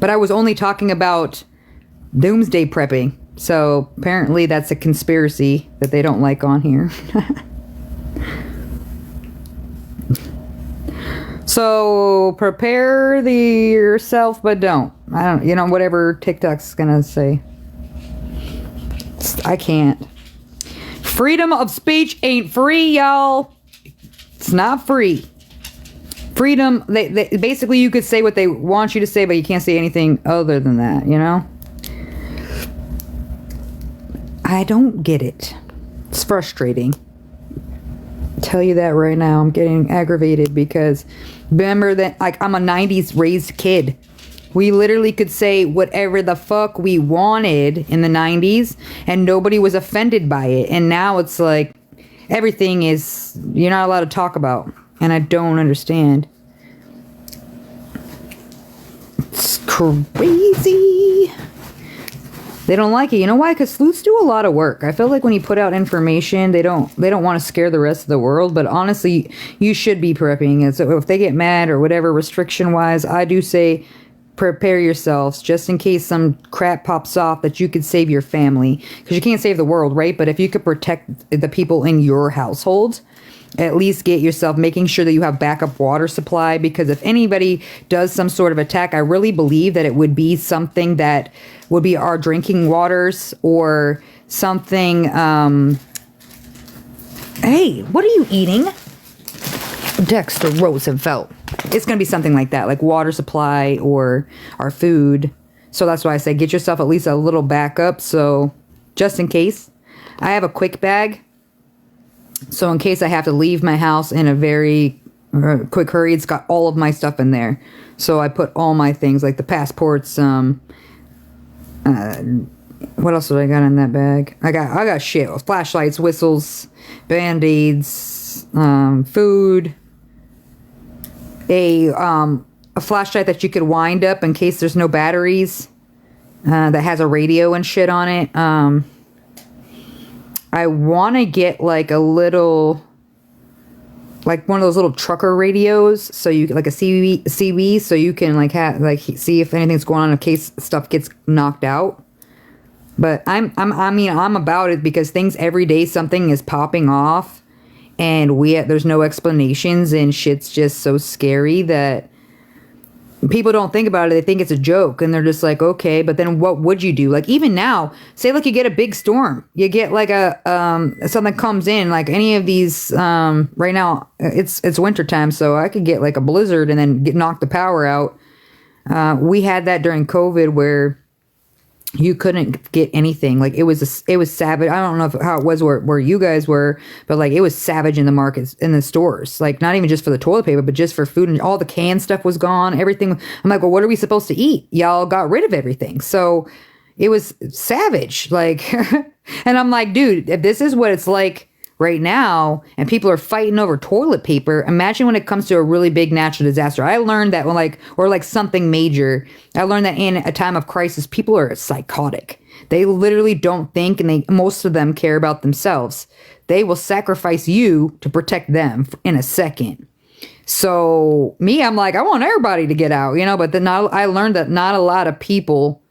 But I was only talking about doomsday prepping. So apparently that's a conspiracy that they don't like on here. So prepare yourself, but don't. I don't, whatever TikTok's gonna say. I can't. Freedom of speech ain't free, y'all. It's not free. Freedom, they basically you could say what they want you to say, but you can't say anything other than that, I don't get it. It's frustrating. I'll tell you that right now. I'm getting aggravated because remember that, like, I'm a 90s raised kid. We literally could say whatever the fuck we wanted in the 90s and nobody was offended by it. And now it's like everything is, you're not allowed to talk about. And I don't understand. It's crazy. They don't like it. You know why? Because sleuths do a lot of work. I feel like when you put out information, they don't want to scare the rest of the world. But honestly, you should be prepping. And so if they get mad or whatever restriction-wise, I do say prepare yourselves just in case some crap pops off that you could save your family. Because you can't save the world, right? But if you could protect the people in your household, at least get yourself making sure that you have backup water supply, because if anybody does some sort of attack, I really believe that it would be something that would be our drinking waters or something. Hey, what are you eating? Dexter Roosevelt. It's going to be something like that, like water supply or our food. So that's why I say get yourself at least a little backup. So just in case. I have a quick bag. So in case I have to leave my house in a very quick hurry, it's got all of my stuff in there. So I put all my things, like the passports. What else did I got in that bag? I got shit. Flashlights, whistles, band-aids, food. A flashlight that you could wind up in case there's no batteries. That has a radio and shit on it. I want to get like a little, like one of those little trucker radios, so you like a CB, so you can like see if anything's going on in case stuff gets knocked out. But I'm about it because things every day something is popping off, and there's no explanations, and shit's just so scary that people don't think about it. They think it's a joke, and they're just like, okay, but then what would you do? Like, even now, say like you get a big storm, you get like something comes in, like any of these, right now it's winter time, so I could get like a blizzard and then knock the power out. We had that during COVID where you couldn't get anything. Like it was savage. I don't know how it was where you guys were, but like it was savage in the markets, in the stores. Like not even just for the toilet paper, but just for food, and all the canned stuff was gone. Everything. I'm like, well, what are we supposed to eat? Y'all got rid of everything. So it was savage. Like, and I'm like, dude, if this is what it's like right now, and people are fighting over toilet paper, imagine when it comes to a really big natural disaster. I learned that or something major, I learned that in a time of crisis, people are psychotic. They literally don't think, and most of them care about themselves. They will sacrifice you to protect them in a second. So me, I'm like, I want everybody to get out, but then I learned that not a lot of people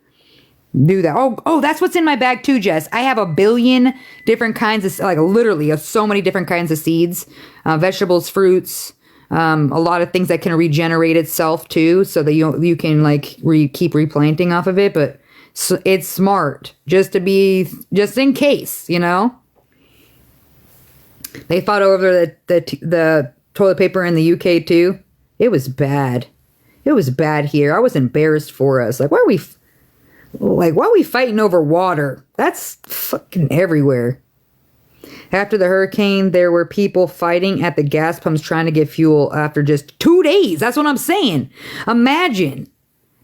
do that. Oh, that's what's in my bag too, Jess. I have a billion different kinds of, like literally so many different kinds of seeds, vegetables, fruits, a lot of things that can regenerate itself too, so that you can like keep replanting off of it. But it's smart just in case, They fought over the toilet paper in the UK too. It was bad. It was bad here. I was embarrassed for us. Like, why are we fighting over water? That's fucking everywhere. After the hurricane, there were people fighting at the gas pumps trying to get fuel after just 2 days. That's what I'm saying. Imagine.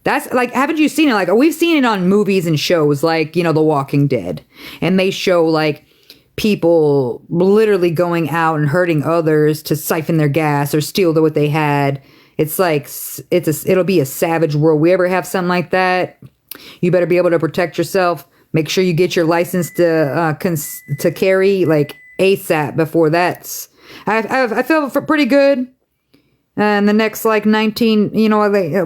That's like, haven't you seen it? Like, we've seen it on movies and shows like, The Walking Dead. And they show like people literally going out and hurting others to siphon their gas or steal what they had. It's like, it'll be a savage world. We ever have something like that? You better be able to protect yourself. Make sure you get your license to carry like ASAP before that's. I feel pretty good. And the next like 19,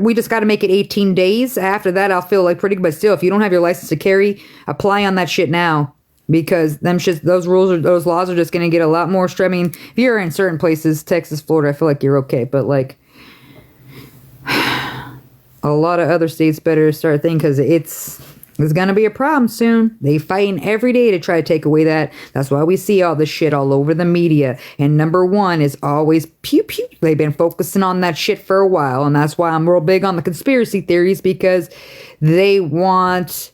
we just got to make it 18 days. After that, I'll feel like pretty good. But still, if you don't have your license to carry, apply on that shit now. Because those laws are just going to get a lot more strict. I mean, if you're in certain places, Texas, Florida, I feel like you're okay. But like a lot of other states better start thinking, because it's going to be a problem soon. They fighting every day to try to take away that. That's why we see all this shit all over the media. And number one is always pew pew. They've been focusing on that shit for a while. And that's why I'm real big on the conspiracy theories, because they want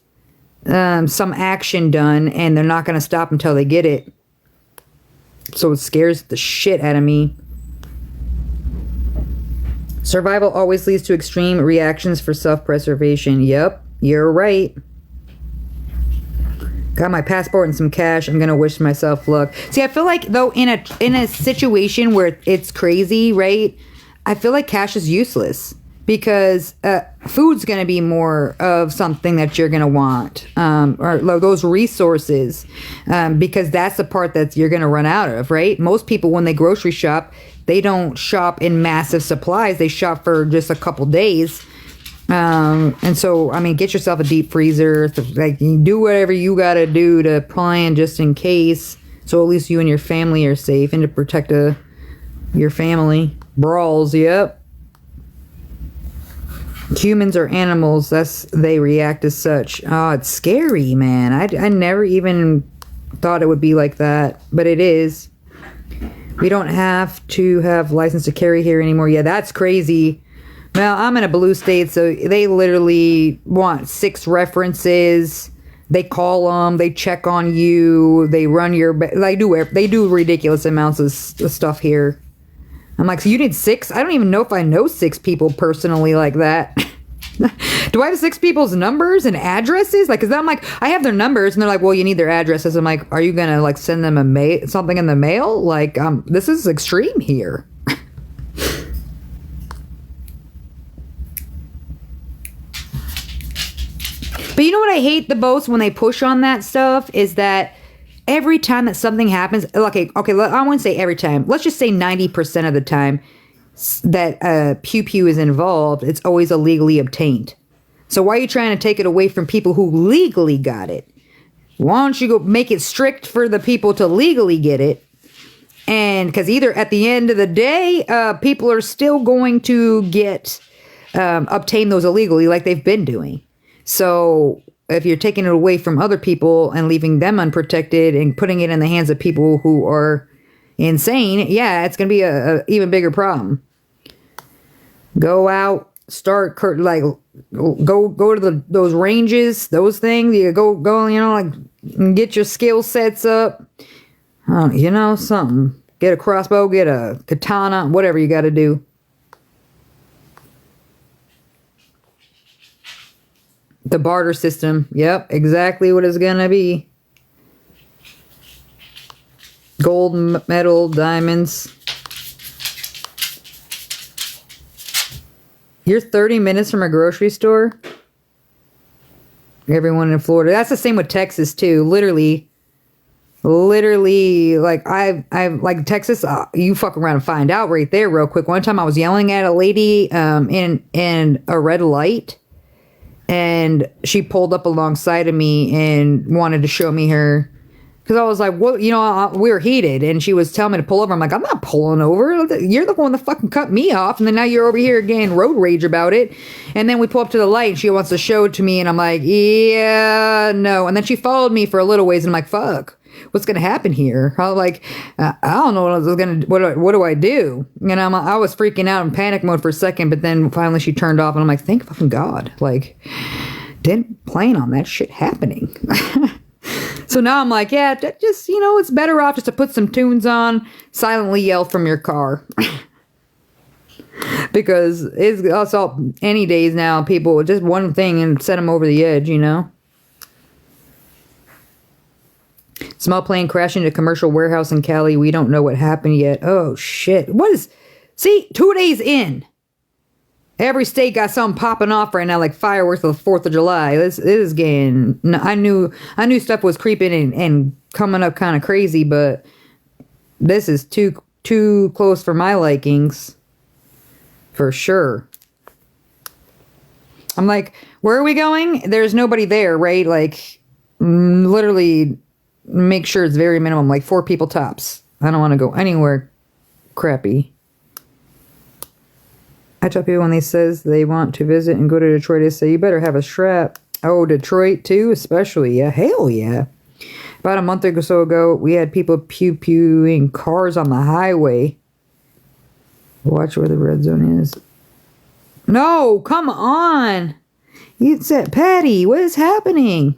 some action done, and they're not going to stop until they get it. So it scares the shit out of me. Survival always leads to extreme reactions for self-preservation. Yep, you're right. Got my passport and some cash. I'm going to wish myself luck. See, I feel like, though, in a situation where it's crazy, right? I feel like cash is useless. Because food's going to be more of something that you're going to want, or those resources, because that's the part that you're going to run out of, right? Most people, when they grocery shop, they don't shop in massive supplies. They shop for just a couple days. And so, I mean, get yourself a deep freezer. Like, you do whatever you got to do to plan just in case. So at least you and your family are safe, and to protect your family. Brawls, yep. Humans or animals, they react as such. Oh, it's scary, man. I never even thought it would be like that, but it is. We don't have to have license to carry here anymore. Yeah, that's crazy. Well, I'm in a blue state, so they literally want 6 references. They call them, they check on you, they run they do ridiculous amounts of stuff here. I'm like, so you need 6? I don't even know if I know 6 people personally like that. Do I have 6 people's numbers and addresses? Like, cause I'm like, I have their numbers, and they're like, well, you need their addresses. I'm like, are you gonna like send them something in the mail? Like, this is extreme here. But you know what I hate the most when they push on that stuff is that every time that something happens, okay, I wouldn't say every time. Let's just say 90% of the time that pew pew is involved, it's always illegally obtained. So why are you trying to take it away from people who legally got it? Why don't you go make it strict for the people to legally get it? And because either at the end of the day, people are still going to obtain those illegally like they've been doing. So if you're taking it away from other people and leaving them unprotected and putting it in the hands of people who are insane, yeah, it's going to be a even bigger problem. Go out, start like go to those ranges, those things. You go, like get your skill sets up. Something. Get a crossbow, get a katana, whatever you got to do. The barter system. Yep, exactly what it's going to be. Gold, metal, diamonds. You're 30 minutes from a grocery store? Everyone in Florida. That's the same with Texas, too. Literally, like, I've like Texas, you fuck around and find out right there real quick. One time I was yelling at a lady in a red light. And she pulled up alongside of me and wanted to show me her. Because I was like, well, we were heated. And she was telling me to pull over. I'm like, I'm not pulling over. You're the one that fucking cut me off. And then now you're over here getting road rage about it. And then we pull up to the light and she wants to show it to me. And I'm like, yeah, no. And then she followed me for a little ways. And I'm like, fuck, what's going to happen here? I was like, I don't know what do I do? And I was freaking out in panic mode for a second. But then finally she turned off. And I'm like, thank fucking God. Like, didn't plan on that shit happening. So now I'm like, yeah, just, it's better off just to put some tunes on, silently yell from your car. Because it's all any days now, people, just one thing and set them over the edge, Small plane crashed into a commercial warehouse in Cali. We don't know what happened yet. Oh, shit. See, 2 days in. Every state got something popping off right now, like fireworks for the 4th of July. This is getting... I knew stuff was creeping and coming up kind of crazy, but this is too close for my likings. For sure. I'm like, where are we going? There's nobody there, right? Like, literally make sure it's very minimum, like 4 people tops. I don't want to go anywhere crappy. I tell people when they says they want to visit and go to Detroit, I say, you better have a strap. Oh, Detroit too, especially. Yeah, hell yeah. About a month or so ago, we had people pew-pewing cars on the highway. Watch where the red zone is. No, come on. It's at Patty. What is happening?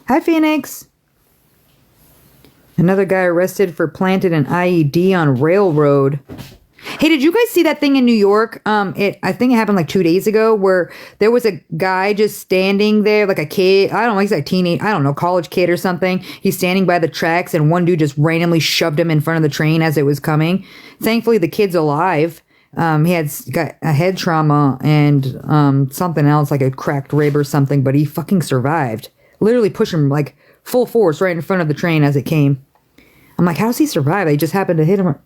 Hi, Phoenix. Another guy arrested for planted an IED on railroad. Hey, did you guys see that thing in New York? I think it happened like 2 days ago where there was a guy just standing there, like a kid. I don't know, he's like teenage, I don't know, college kid or something. He's standing by the tracks and one dude just randomly shoved him in front of the train as it was coming. Thankfully, the kid's alive. He had got a head trauma and something else, like a cracked rib or something, but he fucking survived. Literally pushed him like full force right in front of the train as it came. I'm like, how's he survive? They just happened to hit him. All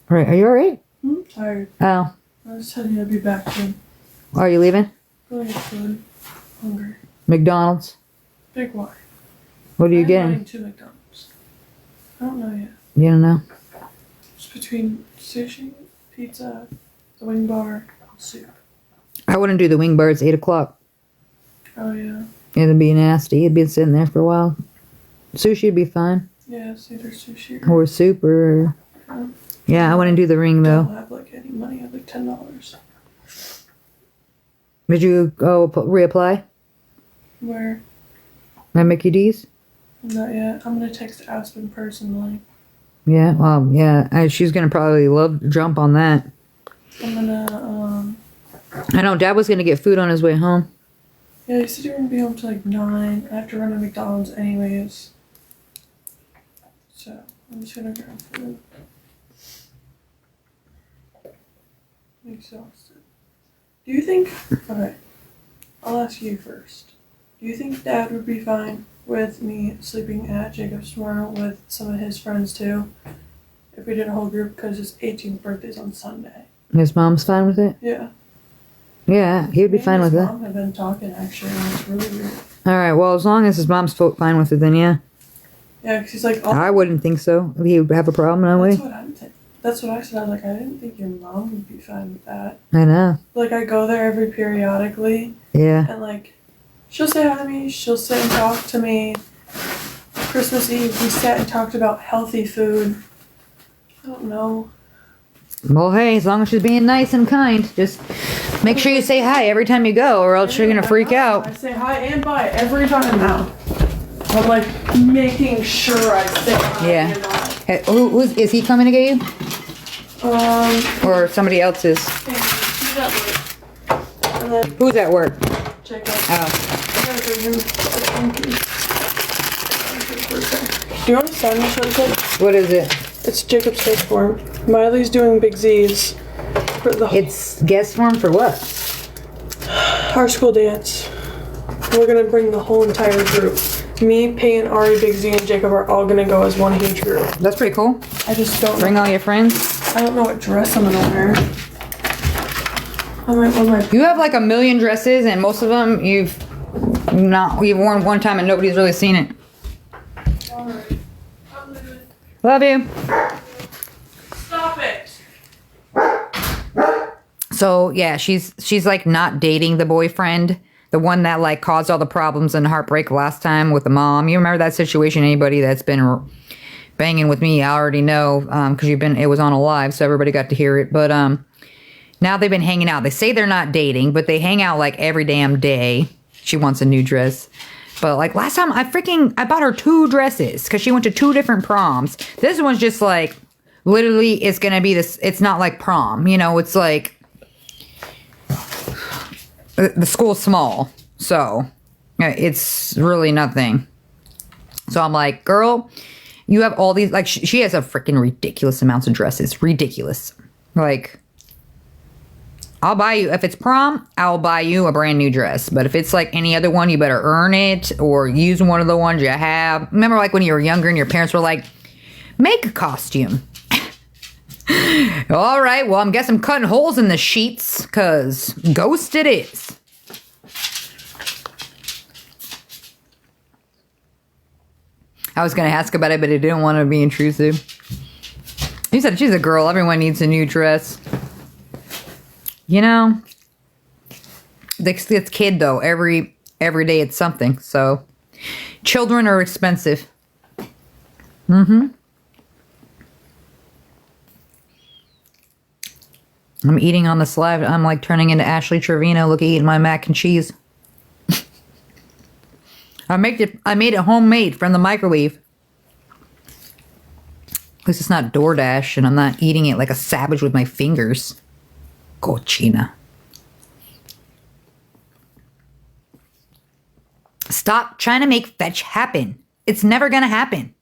right, are you all right? I'm tired. Oh. I was telling you I'd be back soon. Are you leaving? Going to food. Hungry. McDonald's? Big Y. What are you I'm getting? going to McDonald's. I don't know yet. You don't know? It's between sushi, pizza, the wing bar, and soup. I wouldn't do the wing bar. It's 8 o'clock. Oh, yeah. It'd be nasty. It'd been sitting there for a while. Sushi would be fine. Yeah, it's either sushi Or soup or... um, Yeah, I wouldn't do the ring, I though. don't have, like, any money. I have, like, $10. Did you go reapply Where? at Mickey D's? Not yet. I'm going to text Aspen personally. Yeah, well, yeah. She's going to probably jump on that. I'm going to, I know Dad was going to get food on his way home. yeah, he said he wouldn't be home till, like, 9. I have to run to McDonald's anyways. So, I'm just going to grab food. I'm exhausted. Do you think... Okay. I'll ask you first. Do you think Dad would be fine with me sleeping at Jacob's tomorrow with some of his friends too? If we did a whole group, because his 18th birthday's on Sunday. His mom's fine with it? Yeah. Yeah, he would be fine with his it. mom have been talking, actually, and it's really weird. Alright, well, as long as his mom's fine with it, then yeah. Yeah, because he's like... Oh, I wouldn't think so. He would have a problem, no way. that's what I'm thinking. That's what I said. I was like, I didn't think your mom would be fine with that. I know. Like, I go there every periodically, Yeah. and, like, she'll say hi to me, she'll sit and talk to me. Christmas Eve, we sat and talked about healthy food. I don't know. Well, hey, as long as she's being nice and kind, just make sure you say hi every time you go, or else you're gonna freak out. I say hi and bye every time now. I'm, like, making sure I say hi Yeah. and bye. Hey, is he coming to get you? Or somebody else is? He's at work. And then Who's at work? check out. Oh. I gotta bring him a phone case. Do you want to sign this really quick? What is it? It's Jacob's case form. Miley's doing Big Z's for the It's guest form for what? our school dance. We're gonna bring the whole entire group. Me, Payne, Ari, Big Z, and Jacob are all gonna go as one huge group. That's pretty cool. I just don't Bring know. all your friends. I don't know what dress I'm gonna wear. I might wear my... You have like a million dresses, and most of them you've worn one time, and nobody's really seen it. Alright. I'll leave it. Love you. Stop it! So yeah, she's like not dating the boyfriend, the one that like caused all the problems and heartbreak last time with the mom. You remember that situation? Anybody that's been banging with me, I already know, because it was on a live, so everybody got to hear it. But now they've been hanging out. They say they're not dating, but they hang out like every damn day. She wants a new dress. But like last time, I bought her 2 dresses because she went to 2 different proms. This one's just like, literally, it's gonna be this. It's not like prom, you know. It's like the school's small, so it's really nothing. So I'm like, girl, you have all these. Like she has a freaking ridiculous amounts of dresses. Ridiculous. Like, I'll buy you, if it's prom, I'll buy you a brand new dress. But if it's like any other one, you better earn it or use one of the ones you have. Remember like when you were younger and your parents were like, make a costume. All right, well, I guess I'm cutting holes in the sheets, because ghost it is. I was going to ask about it, but I didn't want to be intrusive. He said she's a girl. Everyone needs a new dress. You know, it's kid, though. Every day it's something. So, children are expensive. Mm-hmm. I'm eating on the slab. I'm like turning into Ashley Trevino. Look at eating my mac and cheese. I made it homemade from the microwave. At least it's not DoorDash, and I'm not eating it like a savage with my fingers. Cochina. Stop trying to make fetch happen. It's never gonna happen.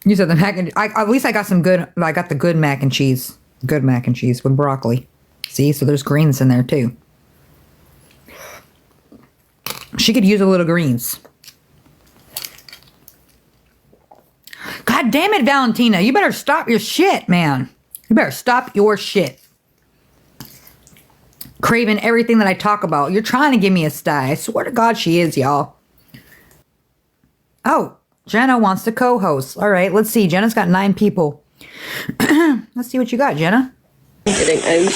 You said the mac and at least I got some good. I got the good mac and cheese. Good mac and cheese with broccoli. See, so there's greens in there too. She could use a little greens. God damn it, Valentina. You better stop your shit, man. You better stop your shit. Craving everything that I talk about. You're trying to give me a sty. I swear to God she is, y'all. Oh, Jenna wants to co-host. All right, let's see. Jenna's got 9 people. Let's see what you got, Jenna. Hey.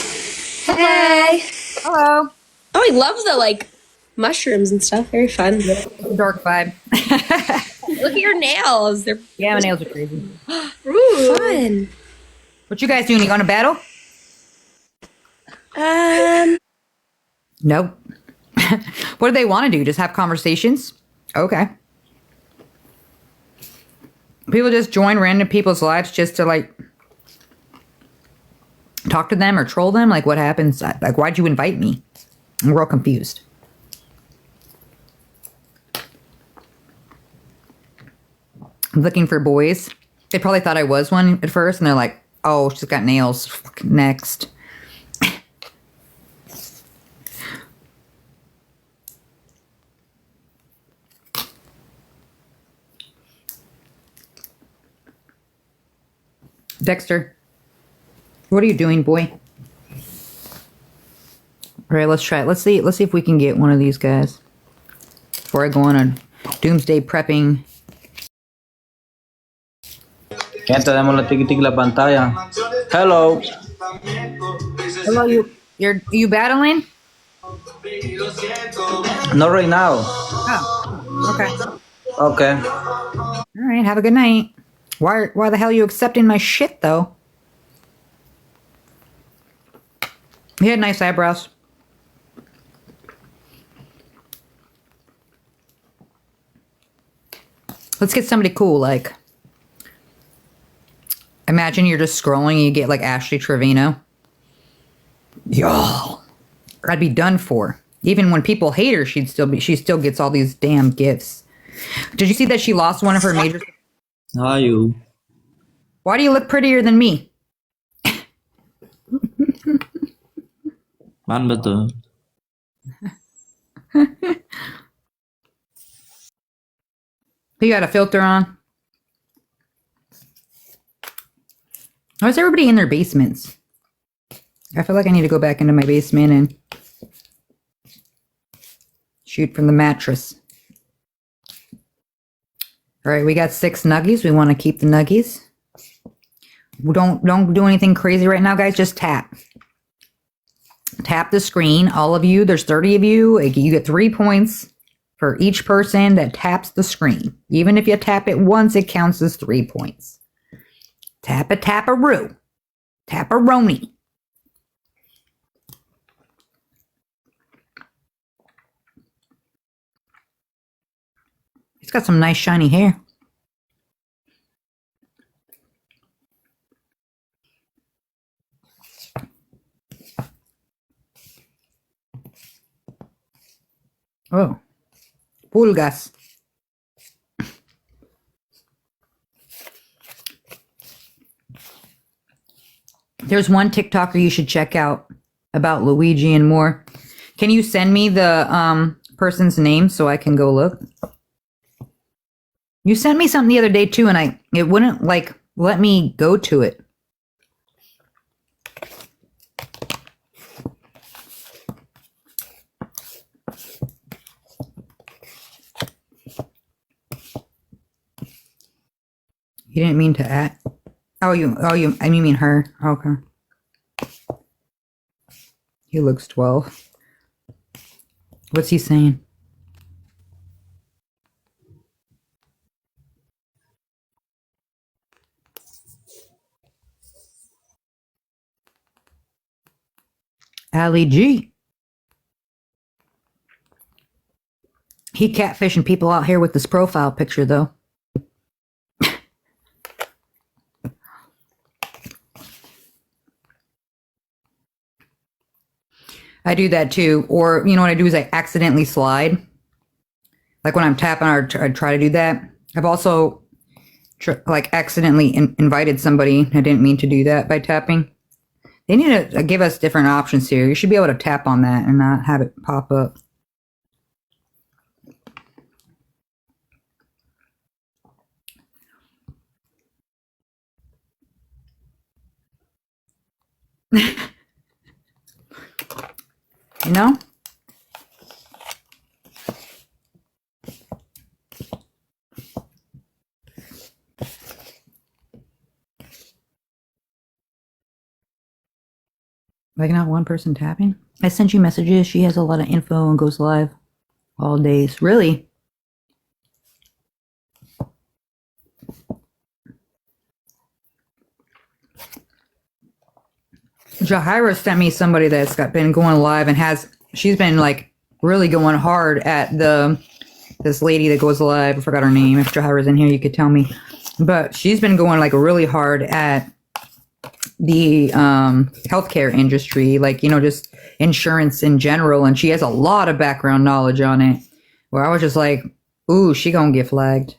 Hello. Oh, I love the, mushrooms and stuff. Very fun. Dark vibe. Look at your nails. They're Yeah, my nails are crazy. Ooh. Fun. What you guys doing? You going to battle? Nope. What do they want to do? Just have conversations? Okay. People just join random people's lives just to talk to them or troll them? What happens? Why'd you invite me? I'm real confused. I'm looking for boys. They probably thought I was one at first, and they're like, oh, she's got nails. Fucking next. Dexter, what are you doing, boy? All right, let's try it. Let's see if we can get one of these guys before I go on a doomsday prepping. Ya tenemos la pantalla. Hello. Hello, you battling? Not right now. Oh, okay. Okay. All right, have a good night. Why the hell are you accepting my shit, though? He had nice eyebrows. Let's get somebody cool, imagine you're just scrolling and you get Ashley Trevino. Y'all. I'd be done for. Even when people hate her, she still gets all these damn gifts. Did you see that she lost one of her major? How are you? Why do you look prettier than me? Man betul. You got a filter on? Why is everybody in their basements? I feel like I need to go back into my basement and shoot from the mattress. All right, we got 6 nuggies. We want to keep the nuggies. Don't do anything crazy right now, guys. Just tap. Tap the screen. All of you, there's 30 of you. You get 3 points for each person that taps the screen. Even if you tap it once, it counts as 3 points. Tap-a-tap-a-roo. Tap-a-roni. He's got some nice shiny hair. Oh. Pulgas. There's one TikToker you should check out about Luigi and more. Can you send me the person's name so I can go look? You sent me something the other day too, and it wouldn't let me go to it. You didn't mean to add. Oh, you mean her. Okay. He looks 12. What's he saying? Ali G. He catfishing people out here with this profile picture, though. I do that too. Or, you know what I do is I accidentally slide. Like when I'm tapping, I try to do that. I've also accidentally invited somebody. I didn't mean to do that by tapping. They need to give us different options here. You should be able to tap on that and not have it pop up. You know? Like not one person tapping? I sent you messages. She has a lot of info and goes live all days. Really? Jahira sent me somebody that's been going live and she's been like really going hard at this lady that goes live. I forgot her name. If Jahira's in here, you could tell me. But she's been going like really hard at the healthcare industry, like, you know, just insurance in general. And she has a lot of background knowledge on it, where I was just like, ooh, she gonna get flagged.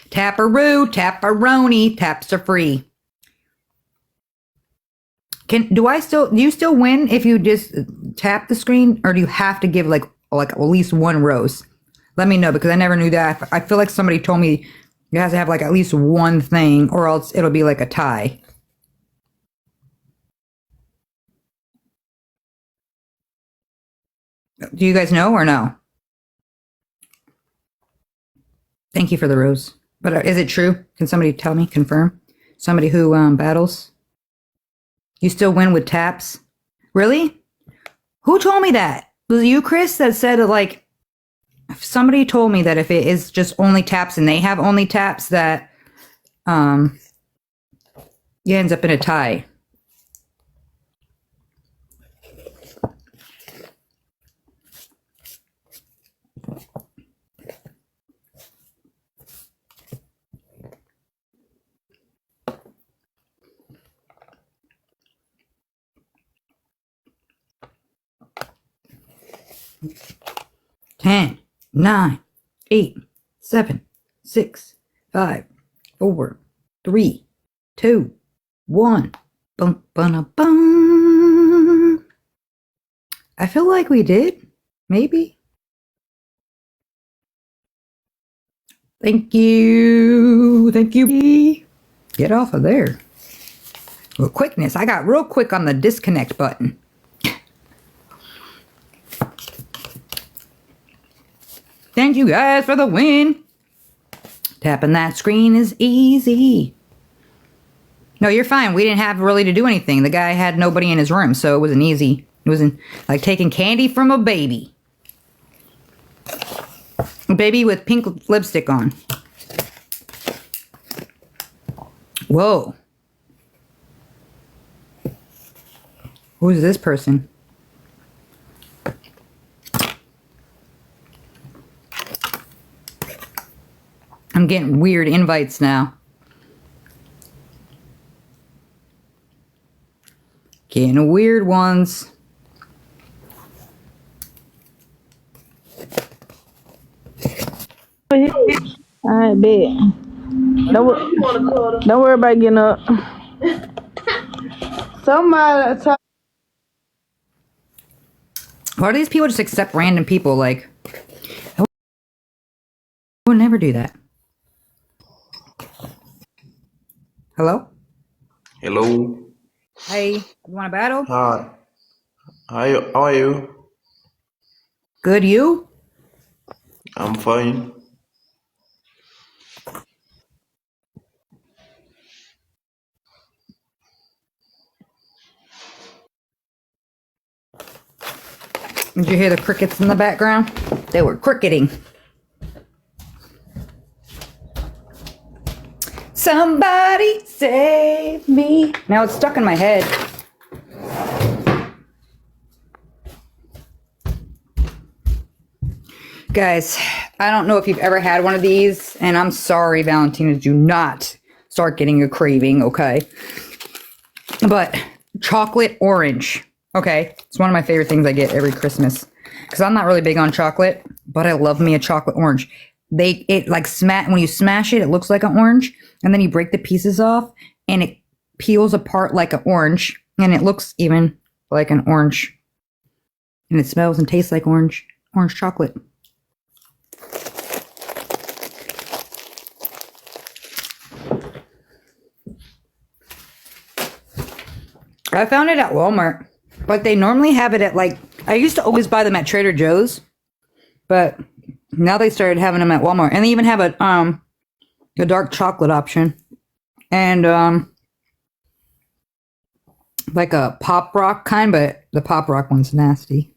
Taparoo, taparoni, taps are free. Do you still win if you just tap the screen, or do you have to give like at least one rose? Let me know, because I never knew that. I feel like somebody told me you have to have like at least one thing, or else it'll be like a tie. Do you guys know or no? Thank you for the rose. But is it true? Can somebody tell me, confirm? Somebody who battles? You still win with taps? Really? Who told me that? Was it you, Chris, that said like, somebody told me that if it is just only taps and they have only taps, that it ends up in a tie. Ten, 9, 8, 7, 6, 5, 4, 3, 2, 1. Bum, bum, bum. I feel like we did. Maybe. Thank you. Thank you. Get off of there. Well, quickness. I got real quick on the disconnect button. Thank you guys for the win. Tapping that screen is easy. No, you're fine. We didn't have really to do anything. The guy had nobody in his room, so it wasn't easy. It wasn't like taking candy from a baby. A baby with pink lipstick on. Whoa. Who's this person? I'm getting weird invites now. Getting weird ones. I bet. Don't worry about getting up. Somebody talk. Why do these people just accept random people? Like, would never do that. Hello? Hello. Hey, you want to battle? Hi. How are you? Good, you? I'm fine. Did you hear the crickets in the background? They were cricketing. Somebody save me. Now it's stuck in my head. Guys, I don't know if you've ever had one of these, and I'm sorry, Valentina, do not start getting a craving, okay? But chocolate orange, okay? It's one of my favorite things I get every Christmas. Because I'm not really big on chocolate, but I love me a chocolate orange. When you smash it, it looks like an orange, and then you break the pieces off, and it peels apart like an orange, and it looks even like an orange. And it smells and tastes like orange chocolate. I found it at Walmart, but they normally have it at I used to always buy them at Trader Joe's, but now they started having them at Walmart, and they even have a dark chocolate option, and like a pop rock kind, but the pop rock one's nasty.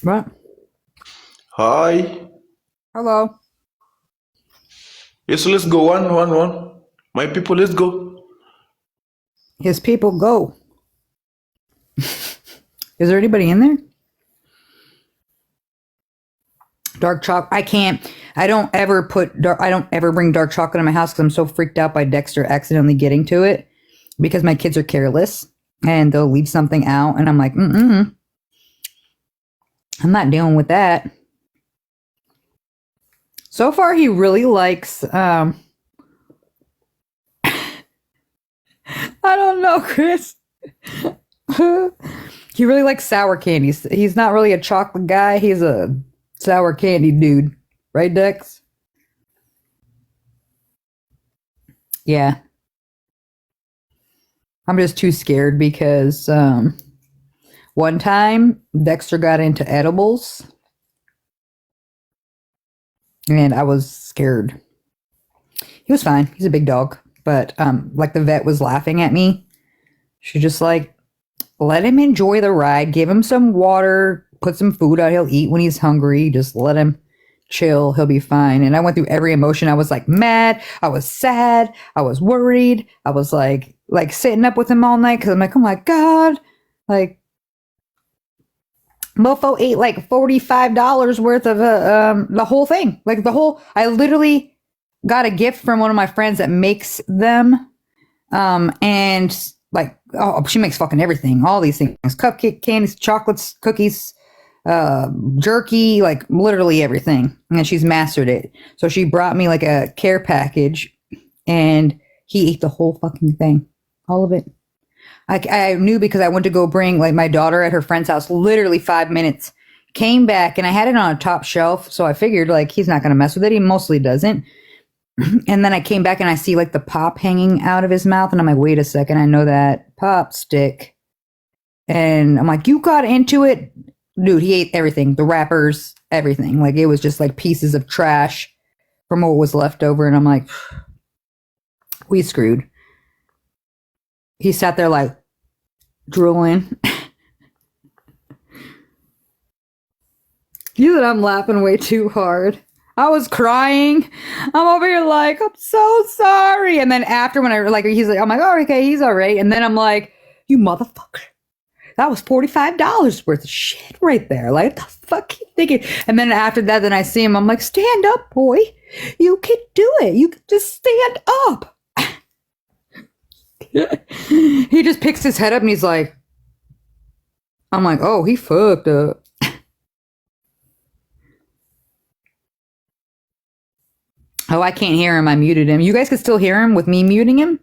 What? Hi. Hello. Yes, let's go. One. My people, let's go. His people go. Is there anybody in there? Dark chocolate. I don't ever bring dark chocolate in my house because I'm so freaked out by Dexter accidentally getting to it because my kids are careless and they'll leave something out and I'm like, I'm not dealing with that. So far, he really likes, I don't know, Chris. He really likes sour candies. He's not really a chocolate guy. He's a sour candy dude. Right, Dex? Yeah. I'm just too scared because one time Dexter got into edibles and I was scared. He was fine. He's a big dog. But the vet was laughing at me. She just let him enjoy the ride, give him some water, put some food out. He'll eat when he's hungry. Just let him chill. He'll be fine. And I went through every emotion. I was mad. I was sad. I was worried. I was like sitting up with him all night because I'm like, oh my God. Mofo ate $45 worth of the whole thing. I literally got a gift from one of my friends that makes them. She makes fucking everything. All these things. Cupcake, candies, chocolates, cookies, jerky, literally everything. And she's mastered it. So she brought me a care package and he ate the whole fucking thing. All of it. I knew because I went to go bring my daughter at her friend's house, literally 5 minutes. Came back and I had it on a top shelf. So I figured he's not going to mess with it. He mostly doesn't. And then I came back and I see the pop hanging out of his mouth. And I'm like, wait a second. I know that pop stick. And I'm like, you got into it? Dude, he ate everything. The wrappers, everything. It was just pieces of trash from what was left over. And I'm like, we screwed. He sat there drooling. You said I'm laughing way too hard. I was crying. I'm over here I'm so sorry. And then after when he's I'm like, oh, okay, he's all right. And then I'm like, you motherfucker. That was $45 worth of shit right there. What the fuck you thinking? And then after that, then I see him. I'm like, stand up, boy. You can do it. You can just stand up. He just picks his head up and he's like, I'm like, oh, he fucked up. Oh, I can't hear him. I muted him. You guys can still hear him with me muting him?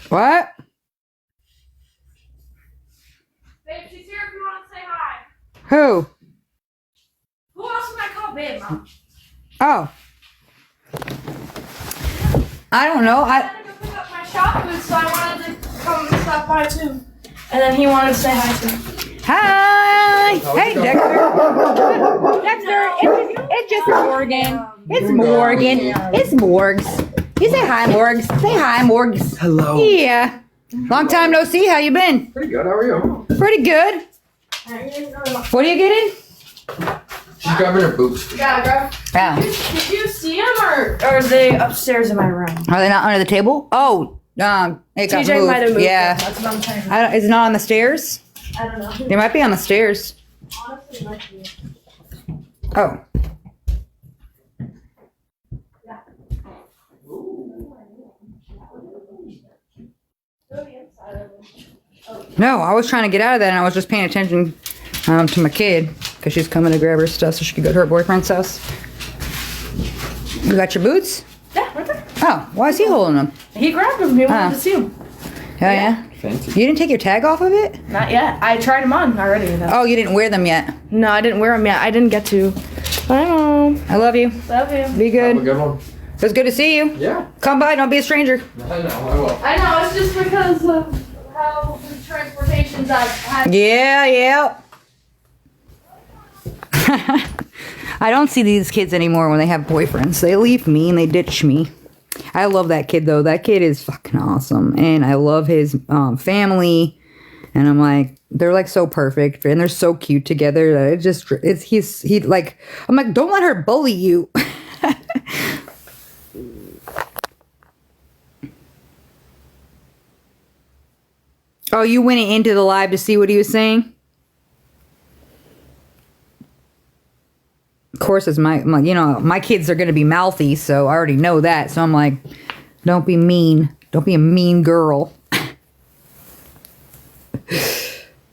What? Who? Who else would I call babe, Mom? Oh. I don't know. I had to go pick up my shop boots, so I wanted to come and stop by too. And then he wanted to say hi to me. Hi. Hey, Dexter. Dexter, it's just Morgan. It's Morgan. It's Morgs. You say hi, Morgs. Say hi, Morgs. Hello. Yeah. Long time no see. How you been? Pretty good. How are you? Pretty good. What are you getting? She's grabbing her boots. Yeah, bro. Yeah. Did you see them or are they upstairs in my room? Are they not under the table? Oh, it got TJ moved. might have moved. Yeah. Them. That's what I'm saying. Is it not on the stairs? I don't know. They might be on the stairs. Honestly, it might be. Oh. No, I was trying to get out of that and I was just paying attention to my kid because she's coming to grab her stuff so she could go to her boyfriend's house. You got your boots? Yeah, right there. Oh, why is he holding them? He grabbed them. He wanted to see them. Oh, yeah? Fancy. You didn't take your tag off of it? Not yet. I tried them on already. Though. Oh, you didn't wear them yet. No, I didn't wear them yet. I didn't get to. Bye, Mom. I love you. Love you. Be Have a good. good one. It was good to see you. Yeah. Come by, don't be a stranger. I know. I will. I know. It's just because of how the transportations I've had. Yeah. I don't see these kids anymore when they have boyfriends. They leave me and they ditch me. I love that kid though. That kid is fucking awesome. And I love his family. And I'm like, they're like so perfect and they're so cute together that I'm like, don't let her bully you. Oh, you went into the live to see what he was saying? Of course, it's my kids are going to be mouthy, so I already know that. So I'm like, don't be mean. Don't be a mean girl.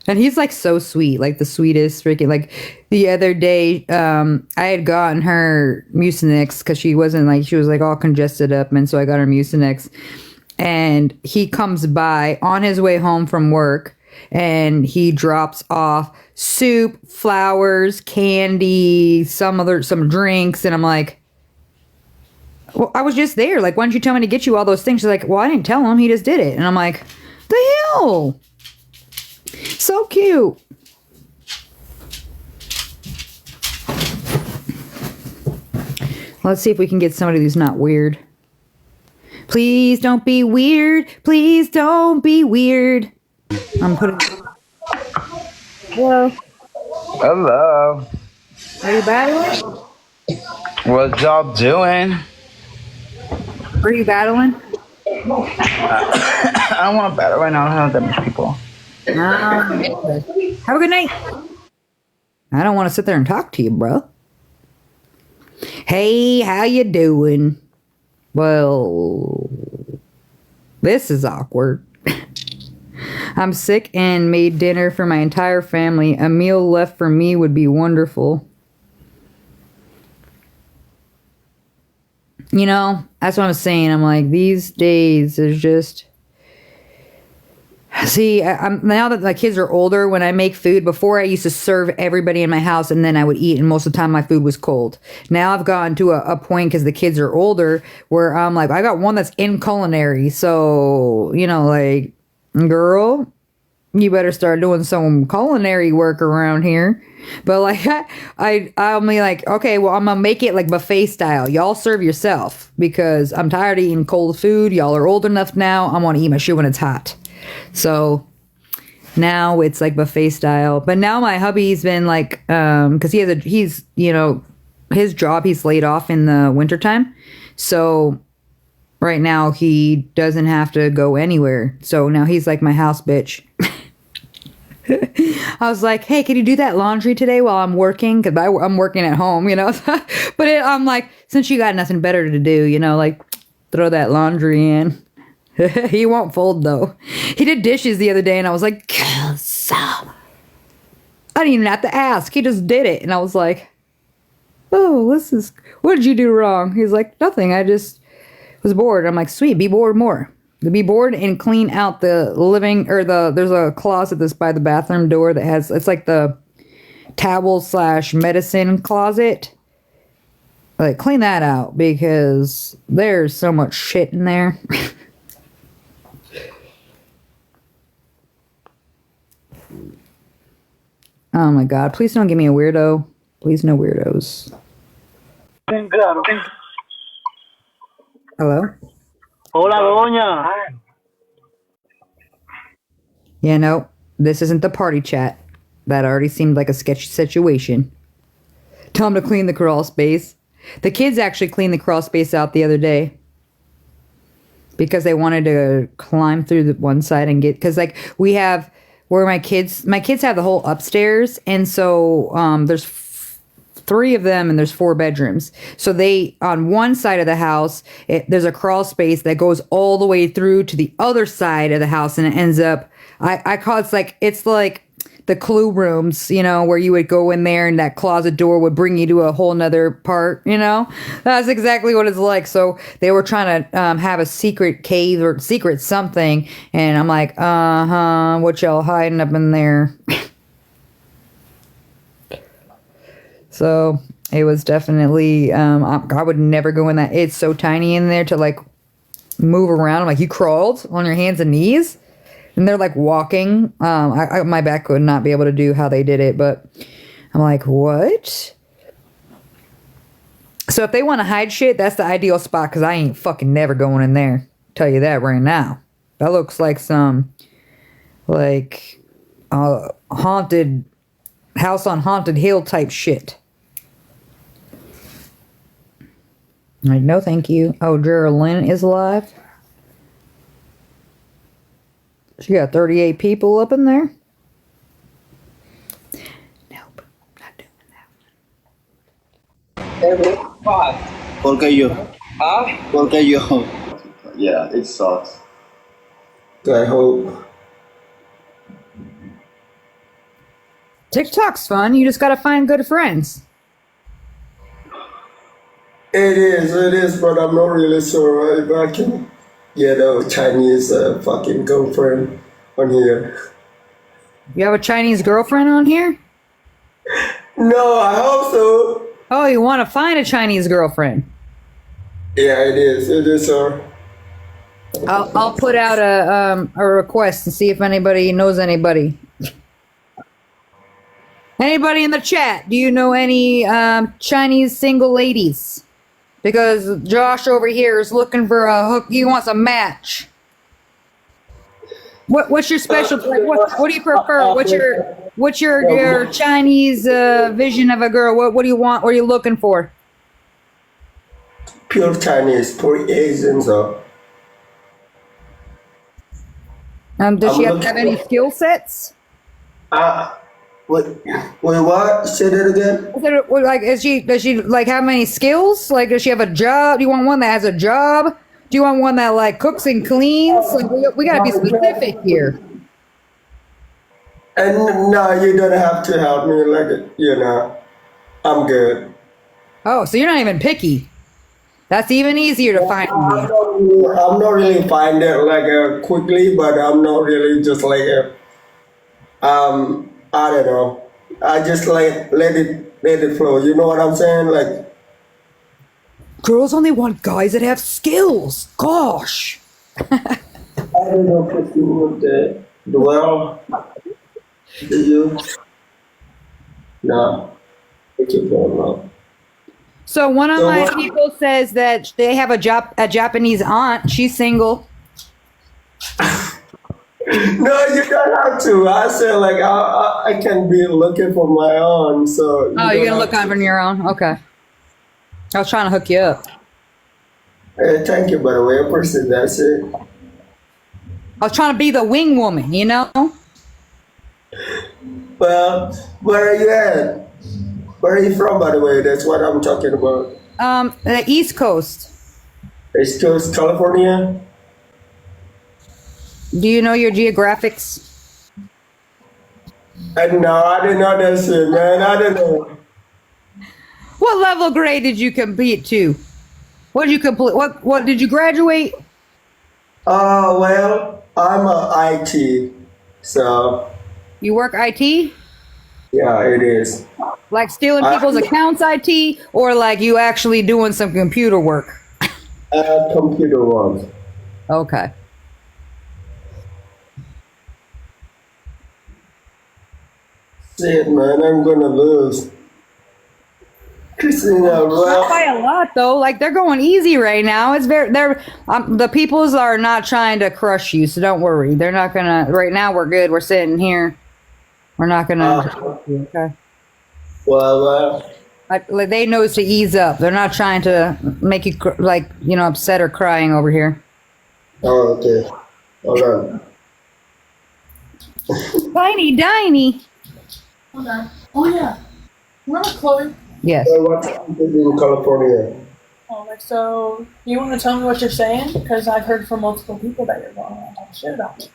And he's like so sweet, like the sweetest freaking, like the other day, I had gotten her Mucinex because she was like all congested up. And so I got her Mucinex and he comes by on his way home from work and he drops off soup, flowers, candy, some drinks. And I'm like, well, I was just there. Like, why didn't you tell me to get you all those things? She's like, well, I didn't tell him. He just did it. And I'm like, the hell? So cute. Let's see if we can get somebody who's not weird. Please don't be weird. Please don't be weird. I'm putting... Hello. Hello. Are you battling? What y'all doing? Are you battling? I don't want to battle right now. I don't have that many people. Have a good night. I don't want to sit there and talk to you, bro. Hey, how you doing? Well, this is awkward. I'm sick and made dinner for my entire family. A meal left for me would be wonderful. You know, that's what I'm saying. I'm like, these days there's just... See, I'm now that my kids are older, when I make food, before I used to serve everybody in my house and then I would eat, and most of the time my food was cold. Now I've gotten to a point, because the kids are older, where I'm like, I got one that's in culinary. So, you know, like, girl, you better start doing some culinary work around here. But like, I'll be like, okay, well, I'm gonna make it like buffet style. Y'all serve yourself, because I'm tired of eating cold food. Y'all are old enough now. I want to eat my shit when it's hot. So now it's like buffet style. But now my hubby's been like, because he's you know, his job, he's laid off in the wintertime. So right now he doesn't have to go anywhere. So now he's like my house bitch. I was like, hey, can you do that laundry today while I'm working? Because I'm working at home, you know. But I'm like, since you got nothing better to do, you know, like throw that laundry in. He won't fold though. He did dishes the other day and I was like, so I didn't even have to ask. He just did it. And I was like, oh, what did you do wrong? He's like, nothing. I just was bored. I'm like, sweet, be bored more. Be bored and clean out the living, or there's a closet that's by the bathroom door that has, it's like the towel / medicine closet. Like, clean that out because there's so much shit in there. Oh my god, please don't give me a weirdo. Please no weirdos. Hello? Hola, doña. Yeah, no, this isn't the party chat. That already seemed like a sketchy situation. Tell them to clean the crawl space. The kids actually cleaned the crawl space out the other day because they wanted to climb through the one side and get, because like we have where my kids have the whole upstairs, and so there's 3 of them and there's 4 bedrooms. So they, on one side of the house, there's a crawl space that goes all the way through to the other side of the house, and it ends up, I call it's like the clue rooms, you know, where you would go in there and that closet door would bring you to a whole nother part, you know? That's exactly what it's like. So they were trying to have a secret cave or secret something, and I'm like, what y'all hiding up in there? So it was definitely, I would never go in that. It's so tiny in there to like move around. I'm like, you crawled on your hands and knees? And they're like walking. My back would not be able to do how they did it, but I'm like, what? So if they want to hide shit, that's the ideal spot, because I ain't fucking never going in there. Tell you that right now. That looks like some, like, haunted, house on haunted hill type shit. Like, no thank you. Oh, Geraldine is alive. She got 38 people up in there. Nope, not doing that. ¿Por qué yo? ¿Por qué yo? Yeah, it sucks. I hope. TikTok's fun. You just gotta find good friends. It is, but I'm not really sure if I can get a Chinese fucking girlfriend on here. You have a Chinese girlfriend on here? No, I hope so. Oh, you want to find a Chinese girlfriend? Yeah, it is, sir. I'll put out a request and see if anybody knows anybody. Anybody in the chat? Do you know any Chinese single ladies? Because Josh over here is looking for a hook. He wants a match. What's your special? What do you prefer? What's your Chinese vision of a girl? What do you want? What are you looking for? Pure Chinese, pure Asian, so. Does she have any skill sets? Wait, what? Say that again? Like, does she like have many skills? Like, does she have a job? Do you want one that has a job? Do you want one that like cooks and cleans? Like, we gotta be specific here. And no, you don't have to help me. Like, you know, I'm good. Oh, so you're not even picky. That's even easier to find. I'm not really find it like quickly, but I'm not really just like I don't know. I just like let it flow. You know what I'm saying? Like, girls only want guys that have skills. Gosh. I don't know if you would dwell. Do you? No. Thank you very much. So one of my people says that they have a Japanese aunt. She's single. No, you don't have to. I said like I can be looking for my own. So You're gonna look on your own. Okay. I was trying to hook you up. Hey, thank you, by the way. I appreciate that shit. I was trying to be the wing woman, you know. Well, where are you at? Where are you from, by the way? That's what I'm talking about. The East Coast. East Coast, California. Do you know your geographics? No, I didn't know that shit, man. I didn't know. What level grade did you compete to? What did you complete? What did you graduate? Well, I'm a IT, so. You work IT? Yeah, it is. Like stealing people's accounts, IT, or like you actually doing some computer work? Computer work. Okay. Shit, man, I'm gonna lose. Christina, Not well, by a lot though. Like they're going easy right now. It's they're the peoples are not trying to crush you, so don't worry. They're not gonna. Right now we're good. We're sitting here. We're not gonna. Okay. well, Like they knows to ease up. They're not trying to make you upset or crying over here. oh, okay. Hold on. Tiny, Diny. Hold on. Oh yeah. Remember Chloe? Yes. So what happened in California? Oh, like so. You want to tell me what you're saying? Because I've heard from multiple people that you're going on talk shit about me.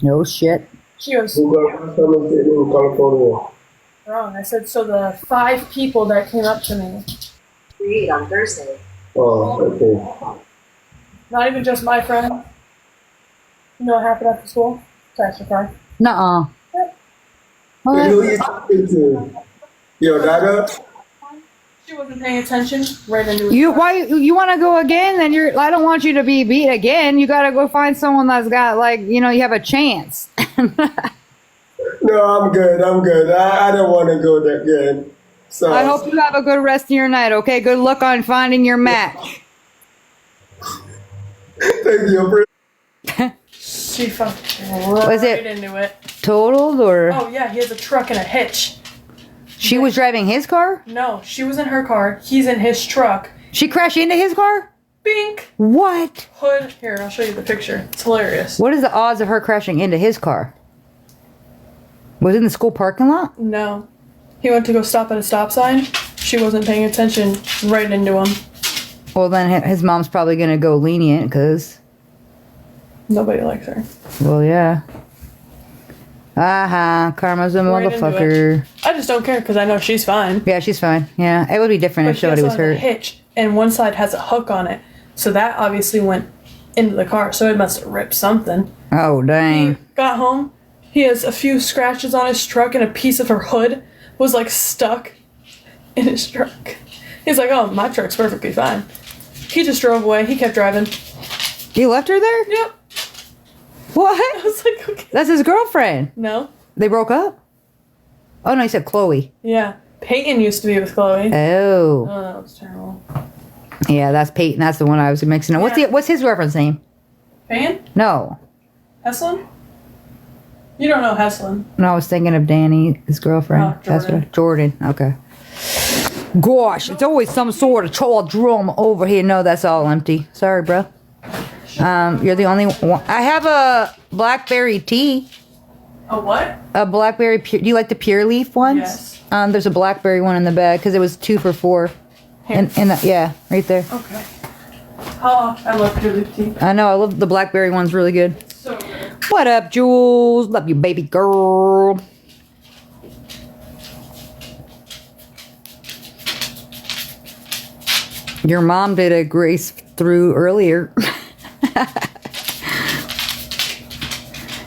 No shit. She goes, Who got something in California? wrong. I said, so the 5 people that came up to me, Create on Thursday. Oh, okay. not even just my friend. You know what happened after school? Crash the car. Nuh-uh. Who What? you talking to? Your daughter? She wasn't paying attention. Right into it. You want to go again? Then I don't want you to be beat again. You got to go find someone that's got you have a chance. No, I'm good. I don't want to go there again. So I hope you have a good rest of your night. Okay. Good luck on finding your match. thank you. She fucking Was right it into it. totaled or Oh yeah, he has a truck and a hitch. she was driving his car? No, she was in her car. He's in his truck. She crashed into his car? Bink. What? Hood. Here, I'll show you the picture. It's hilarious. What is the odds of her crashing into his car? Was it in the school parking lot? No. He went to go stop at a stop sign. She wasn't paying attention. Right into him. Well, then his mom's probably going to go lenient because, Nobody likes her. well, yeah. Karma's a Right into motherfucker. I just don't care because I know she's fine. Yeah, she's fine. Yeah, it would be different if But she somebody also was has a hurt. hitch, and one side has a hook on it. So that obviously went into the car. So it must have ripped something. Oh, dang. Got home. He has a few scratches on his truck, and a piece of her hood was stuck in his truck. He's like, "Oh, my truck's perfectly fine." He just drove away. He kept driving. You left her there? Yep. What? I was like, "Okay." That's his girlfriend. No. They broke up? Oh, no, you said Chloe. Yeah. Peyton used to be with Chloe. Oh. Oh, that was terrible. Yeah, that's Peyton. That's the one I was mixing up. Yeah. What's his reference name? Peyton? No. Heslin? You don't know Heslin. No, I was thinking of Danny, his girlfriend. Oh, That's Jordan. what Jordan. Okay. Gosh, it's always some sort of troll drum over here. No, that's all empty. Sorry, bro. You're the only one. I have a blackberry tea. A what? A blackberry pure. Do you like the pure leaf ones? Yes. There's a blackberry one in the bag because it was 2 for $4. Here. Yeah, right there. Okay. Oh, I love pure leaf tea. I know. I love the blackberry one's really good. So good. What up, Jules? Love you, baby girl. Your mom did a grace through earlier.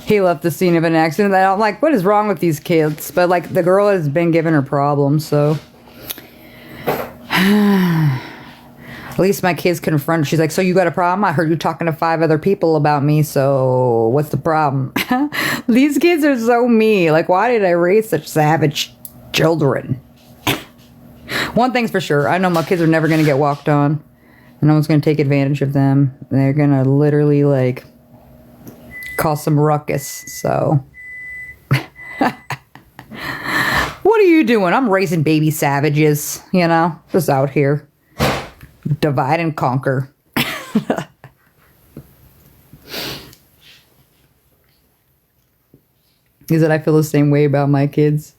He left the scene of an accident. I'm like, what is wrong with these kids? But the girl has been giving her problems, so. At least my kids confront. She's like, so you got a problem? I heard you talking to 5 other people about me, so what's the problem? These kids are so mean. Why did I raise such savage children? One thing's for sure. I know my kids are never going to get walked on. No one's going to take advantage of them. They're going to literally, cause some ruckus, so. What are you doing? I'm raising baby savages, just out here. Divide and conquer. Is that I feel the same way about my kids.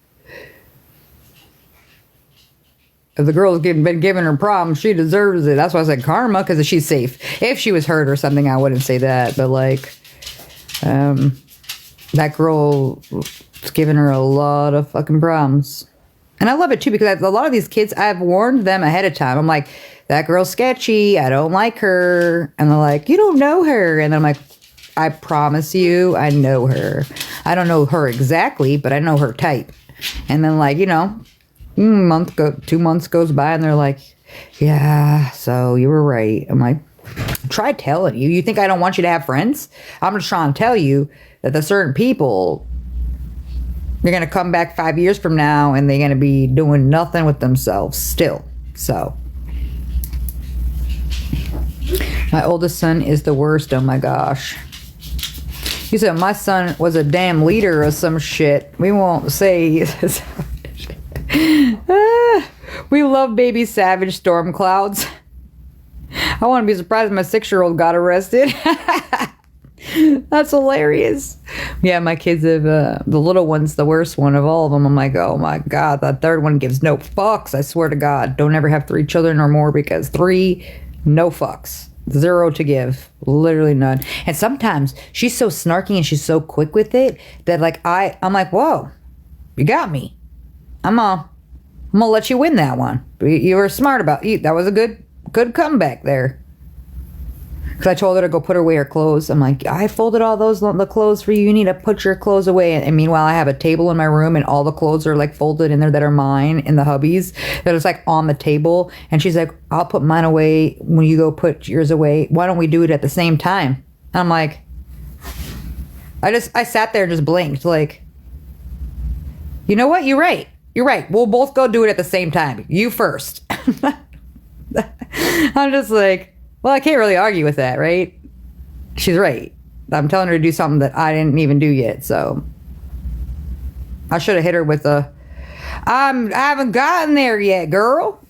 If the girl's been giving her problems, she deserves it. That's why I said karma, because she's safe. If she was hurt or something, I wouldn't say that. But that girl is giving her a lot of fucking problems. And I love it too, because a lot of these kids, I've warned them ahead of time. I'm like, that girl's sketchy. I don't like her. And they're like, you don't know her. And I'm like, I promise you, I know her. I don't know her exactly, but I know her type. And then like, 2 months goes by and they're like, yeah, so you were right. I'm like, try telling you. You think I don't want you to have friends? I'm just trying to tell you that the certain people, they're going to come back 5 years from now and they're going to be doing nothing with themselves still. So my oldest son is the worst. Oh my gosh. You said my son was a damn leader or some shit. We won't say. We love baby savage storm clouds. I want to be surprised if my 6-year-old got arrested. That's hilarious. Yeah, my kids have, the little one's the worst one of all of them. I'm like, oh my God, that third one gives no fucks. I swear to God, don't ever have 3 children or more because 3, no fucks. 0 to give. Literally none. And sometimes she's so snarky and she's so quick with it that like, I'm like, whoa, you got me. I'm gonna let you win that one. You were smart about it. That was a good comeback there. Because I told her to go put away her clothes. I'm like, I folded all the clothes for you. You need to put your clothes away. And meanwhile, I have a table in my room and all the clothes are like folded in there that are mine in the hubbies that is like on the table. And she's like, I'll put mine away when you go put yours away. Why don't we do it at the same time? And I'm like, I sat there and just blinked like, you know what? You're right. You're right. We'll both go do it at the same time. You first. I'm just like, well, I can't really argue with that, right? She's right. I'm telling her to do something that I didn't even do yet, so I should have hit her with I haven't gotten there yet, girl.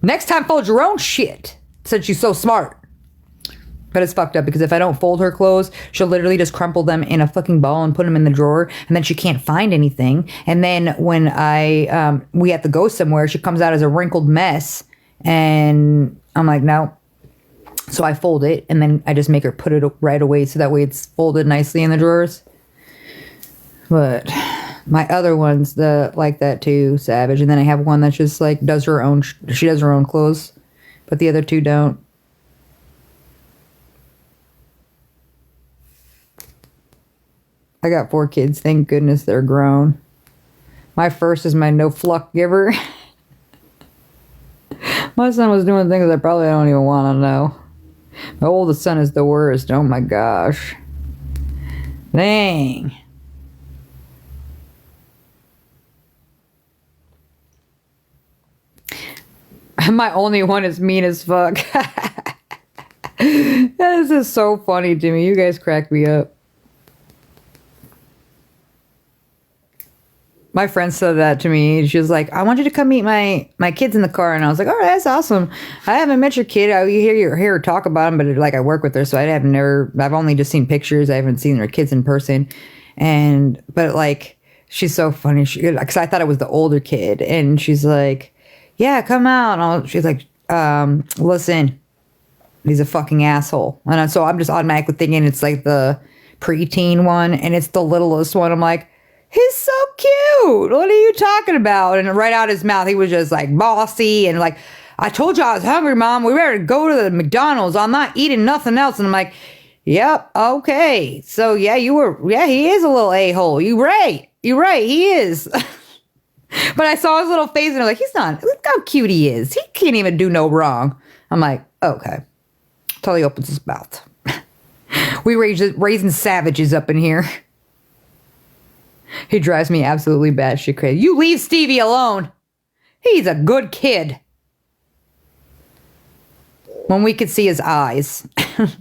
Next time, fold your own shit, since you're so smart. But it's fucked up because if I don't fold her clothes, she'll literally just crumple them in a fucking ball and put them in the drawer, and then she can't find anything. And then when we have to go somewhere, she comes out as a wrinkled mess. And I'm like, no. So I fold it and then I just make her put it right away so that way it's folded nicely in the drawers. But my other one's like that too, savage. And then I have one that just like does her own, she does her own clothes, but the other 2 don't. I got 4 kids. Thank goodness they're grown. My first is my no fluck giver. My son was doing things I probably don't even want to know. My oldest son is the worst. Oh my gosh. Dang. My only one is mean as fuck. This is so funny to me. You guys crack me up. My friend said that to me. She was like, I want you to come meet my kids in the car. And I was like, all right, that's awesome. I haven't met your kid. I hear her talk about them, but like I work with her. So I've only just seen pictures. I haven't seen her kids in person. But like, she's so funny. Cause I thought it was the older kid. And she's like, yeah, come out. She's like, listen, he's a fucking asshole. And so I'm just automatically thinking it's like the preteen one and it's the littlest one. I'm like, he's so cute. What are you talking about? And right out his mouth, he was just like bossy and like, I told you I was hungry, Mom. We better go to the McDonald's. I'm not eating nothing else. And I'm like, yep, okay. So yeah, he is a little a-hole. You're right, he is. But I saw his little face and I was like, he's not, look how cute he is. He can't even do no wrong. I'm like, okay. Till he opens his mouth. We raising savages up in here. He drives me absolutely batshit crazy. You leave Stevie alone. He's a good kid. When we could see his eyes. It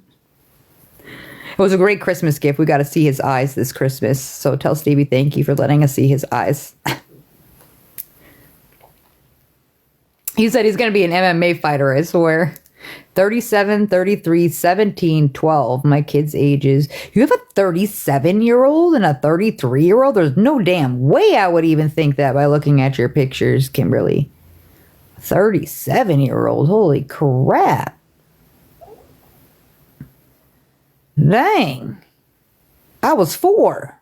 was a great Christmas gift. We got to see his eyes this Christmas. So tell Stevie thank you for letting us see his eyes. He said he's going to be an MMA fighter, I swear. 37, 33, 17, 12, my kids' ages. You have a 37-year-old and a 33-year-old? There's no damn way I would even think that by looking at your pictures, Kimberly. 37-year-old, holy crap. Dang. I was 4.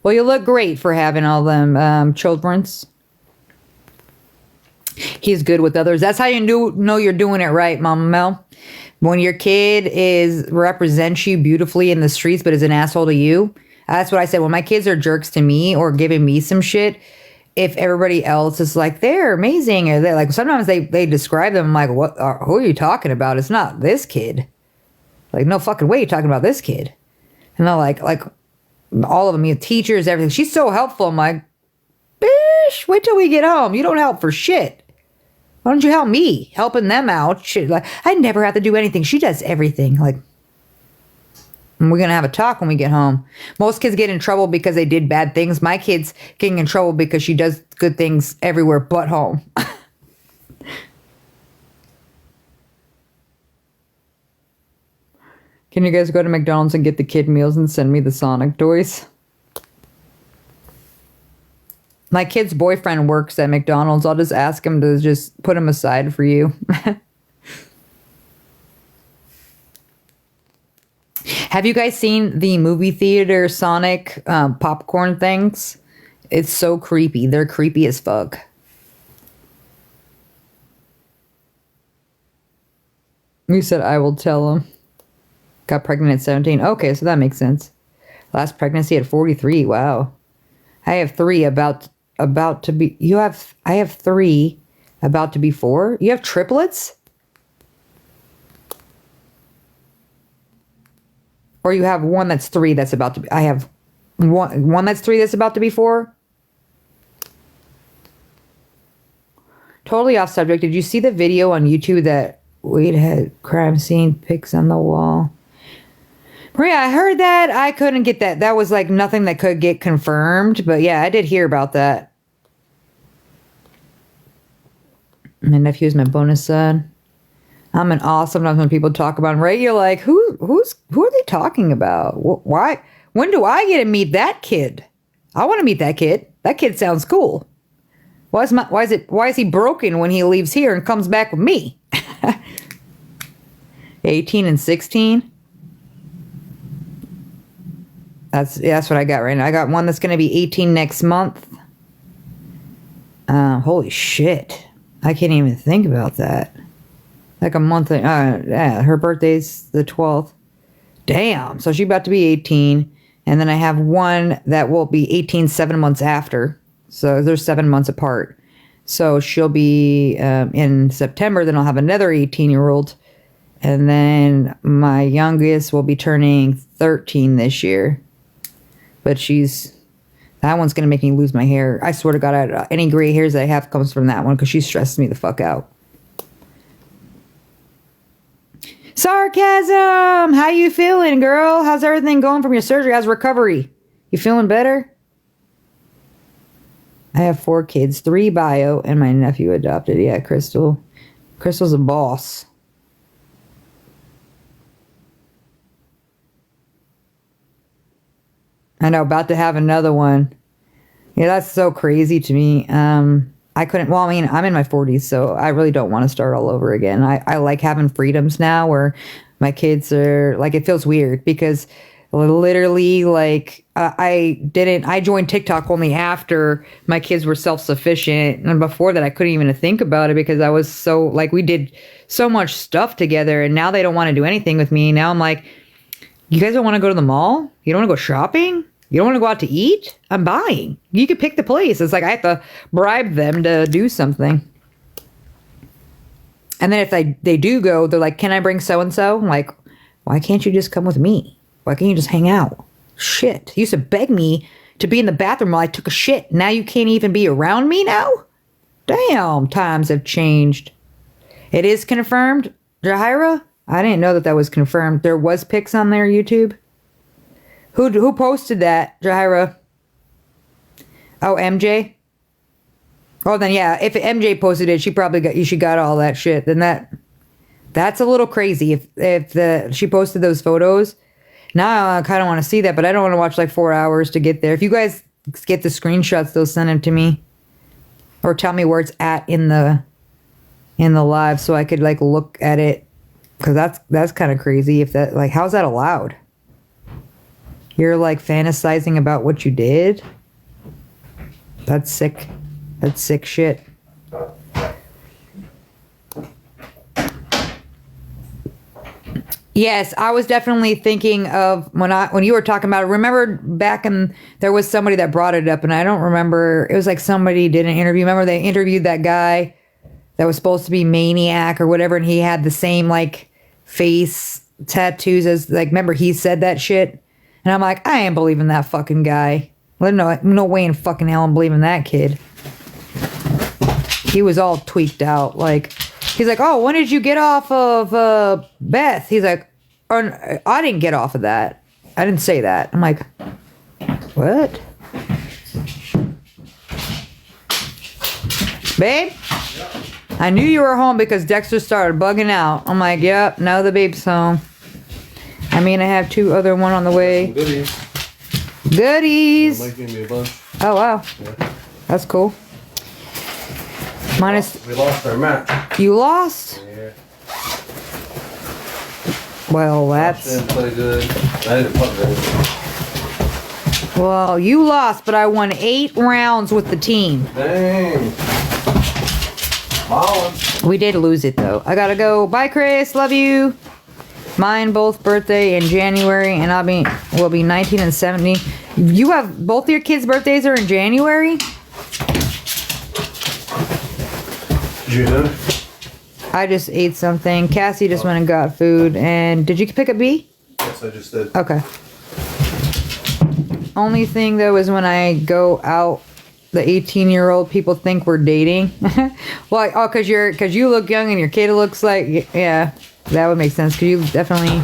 Well, you look great for having all them children's. He's good with others. That's how you know you're doing it right, Mama Mel. When your kid represents you beautifully in the streets, but is an asshole to you. That's what I said. When my kids are jerks to me or giving me some shit, if everybody else is like, they're amazing, or they're like, sometimes they describe them like, what? Who are you talking about? It's not this kid. Like, no fucking way you're talking about this kid. And they're like all of them, teachers, everything. She's so helpful. I'm like, bitch, wait till we get home. You don't help for shit. Why don't you help me? Helping them out. Shit, like, I never have to do anything. She does everything. Like, and we're going to have a talk when we get home. Most kids get in trouble because they did bad things. My kid's getting in trouble because she does good things everywhere but home. Can you guys go to McDonald's and get the kid meals and send me the Sonic toys? My kid's boyfriend works at McDonald's. I'll just ask him to just put him aside for you. Have you guys seen the movie theater Sonic popcorn things? It's so creepy. They're creepy as fuck. You said I will tell him. Got pregnant at 17. Okay, so that makes sense. Last pregnancy at 43. Wow. I have 3 about to be. I have 3 about to be 4. You have triplets? Or you have one that's 3 that's about to be. I have one that's 3 that's about to be 4. Totally off subject. Did you see the video on YouTube that Wade had crime scene pics on the wall? Maria, I heard that. I couldn't get that. That was like nothing that could get confirmed. But yeah, I did hear about that. My nephew is my bonus son. I'm an awe sometimes when people talk about him, right? You're like, who are they talking about? Why? When do I get to meet that kid? I want to meet that kid. That kid sounds cool. Why is he broken when he leaves here and comes back with me? 18 and 16. That's what I got right now. I got one that's going to be 18 next month. Holy shit. I can't even think about that. Like a month. Yeah, her birthday's the 12th. Damn. So she's about to be 18. And then I have one that will be 18 7 months after. So they're 7 months apart. So she'll be in September. Then I'll have another 18-year-old. And then my youngest will be turning 13 this year. But that one's going to make me lose my hair. I swear to God, any gray hairs that I have comes from that one because she stresses me the fuck out. Sarcasm! How you feeling, girl? How's everything going from your surgery? How's recovery? You feeling better? I have 4 kids, 3 bio, and my nephew adopted. Yeah, Crystal. Crystal's a boss. I know, about to have another one. Yeah, that's so crazy to me. I couldn't, well, I mean, I'm in my 40s, so I really don't want to start all over again. I like having freedoms now where my kids are, like, it feels weird because literally, like, I joined TikTok only after my kids were self-sufficient. And before that, I couldn't even think about it because I was so, like, we did so much stuff together and now they don't want to do anything with me. Now I'm like, you guys don't want to go to the mall? You don't want to go shopping? You don't want to go out to eat? I'm buying. You could pick the place. It's like I have to bribe them to do something. And then if they do go, they're like, can I bring so-and-so? I'm like, why can't you just come with me? Why can't you just hang out? Shit. You used to beg me to be in the bathroom while I took a shit. Now you can't even be around me now? Damn, times have changed. It is confirmed, Jahira? I didn't know that was confirmed. There was pics on their YouTube. Who posted that, Jahira? Oh, MJ? Oh, then yeah, if MJ posted it, she got all that shit. Then that's a little crazy. If she posted those photos, now I kind of want to see that, but I don't want to watch like 4 hours to get there. If you guys get the screenshots, they'll send them to me, or tell me where it's at in the live so I could like look at it, because that's kind of crazy. If that, like, how's that allowed? You're like fantasizing about what you did? That's sick. That's sick shit. Yes, I was definitely thinking of when you were talking about it. Remember back in there was somebody that brought it up, and I don't remember. It was like somebody did an interview. Remember they interviewed that guy that was supposed to be Maniac or whatever, and he had the same like face tattoos as like. Remember he said that shit, and I'm like, I ain't believing that fucking guy. No way in fucking hell I'm believing that kid. He was all tweaked out. Like, he's like, oh, when did you get off of Beth? He's like, I didn't get off of that. I didn't say that. I'm like, what? Babe? I knew you were home because Dexter started bugging out. I'm like, yep, now the babe's home. I mean, I have one on the way. Goodies. Mike gave me a bunch. Oh, wow. Yeah. That's cool. We lost our match. You lost? Yeah. Well, that's... Didn't play good. I didn't play good. Well, you lost, but I won 8 rounds with the team. Dang. Wow. We did lose it, though. I gotta go. Bye, Chris. Love you. Mine both birthday in January, and will be 19 and 70. You have both your kids' birthdays are in January? June. I just ate something. Cassie just went and got food. And did you pick a B? Yes, I just did. Okay. Only thing though is when I go out, the 18-year-old people think we're dating. Well, oh, cause you look young and your kid looks like, yeah, that would make sense. Cause you definitely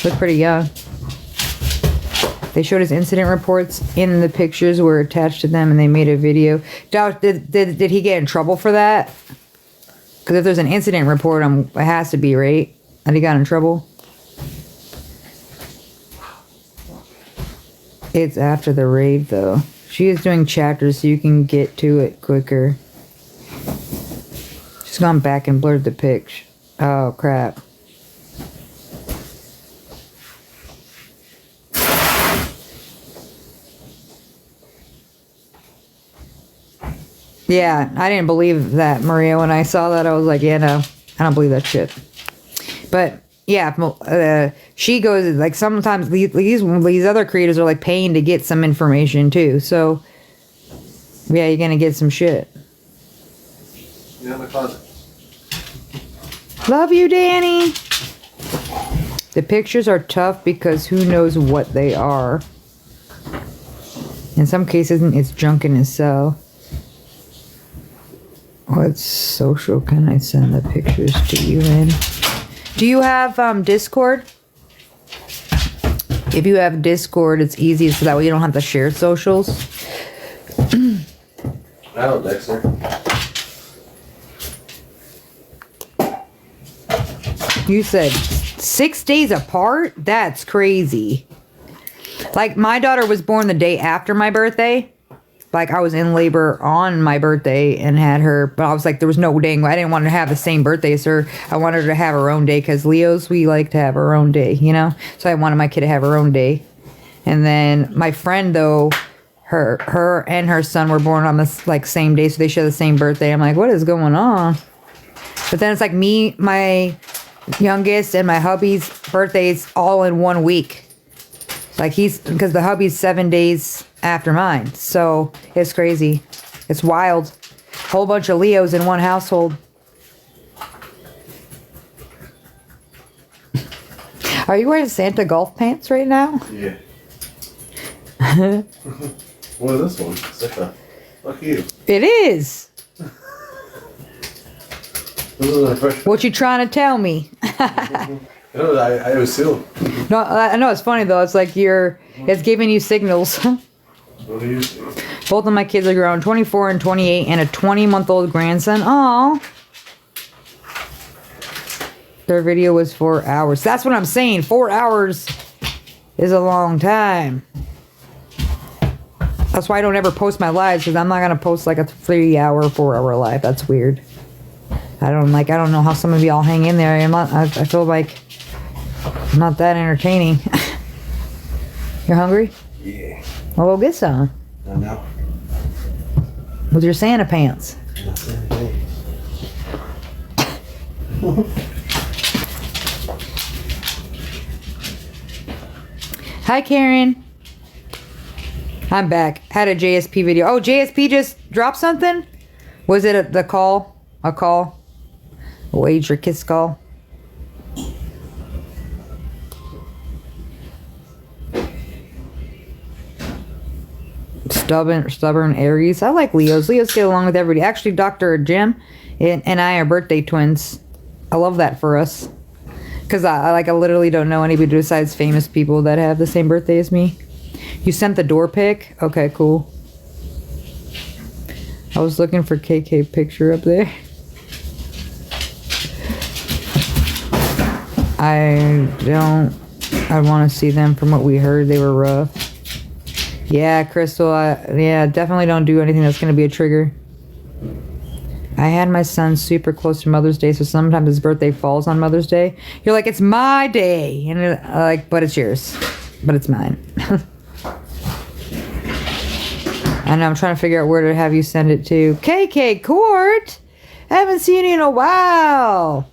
look pretty young. They showed us incident reports in the pictures were attached to them, and they made a video. Did he get in trouble for that? Because if there's an incident report, it has to be, right? And he got in trouble. It's after the raid, though. She is doing chapters so you can get to it quicker. She's gone back and blurred the pics. Oh, crap. Yeah, I didn't believe that, Maria. When I saw that, I was like, yeah, no, I don't believe that shit. But yeah, she goes like sometimes these other creators are like paying to get some information too. So yeah, you're gonna get some shit. Yeah, my closet. Love you, Danny. The pictures are tough because who knows what they are. In some cases, it's junk in his cell. What social can I send the pictures to you in? Do you have Discord? If you have Discord, it's easy so that way you don't have to share socials. I don't, Dexter. You said 6 days apart? That's crazy. Like, my daughter was born the day after my birthday. Like, I was in labor on my birthday and had her, but I was like, there was no dang, I didn't want her to have the same birthday as her. I wanted her to have her own day because Leos, we like to have our own day, you know? So I wanted my kid to have her own day. And then my friend, though, her and her son were born on the like same day, so they share the same birthday. I'm like, what is going on? But then it's like me, my youngest, and my hubby's birthdays all in 1 week. Like because the hubby's 7 days after mine. So it's crazy. It's wild. Whole bunch of Leos in one household. Are you wearing Santa golf pants right now? Yeah. What is this one? Santa. Fuck you. It is. This is my fresh. What you trying to tell me? No, I was sealed. No, I know it's funny though. It's like it's giving you signals. What do you see? Both of my kids are grown, 24 and 28, and a 20-month-old grandson. Aw. Their video was 4 hours. That's what I'm saying. 4 hours is a long time. That's why I don't ever post my lives, because I'm not gonna post like a 3-hour, 4-hour live. That's weird. I don't know how some of y'all hang in there. I feel like I'm not that entertaining. You're hungry? Yeah. Well, go get some. I know. With your Santa pants. Hi, Karen. I'm back. Had a JSP video. Oh, JSP just dropped something? Was it the call? A call? A wage or kiss call? Stubborn Aries. I like Leos. Leos get along with everybody. Actually, Dr. Jim and I are birthday twins. I love that for us. Because I literally don't know anybody besides famous people that have the same birthday as me. You sent the door pic? Okay, cool. I was looking for KK picture up there. I want to see them. From what we heard, they were rough. Yeah, Crystal, yeah, definitely don't do anything that's going to be a trigger. I had my son super close to Mother's Day, so sometimes his birthday falls on Mother's Day. You're like, it's my day. And you're like, but it's yours. But it's mine. I know, I'm trying to figure out where to have you send it to. KK Court! I haven't seen you in a while.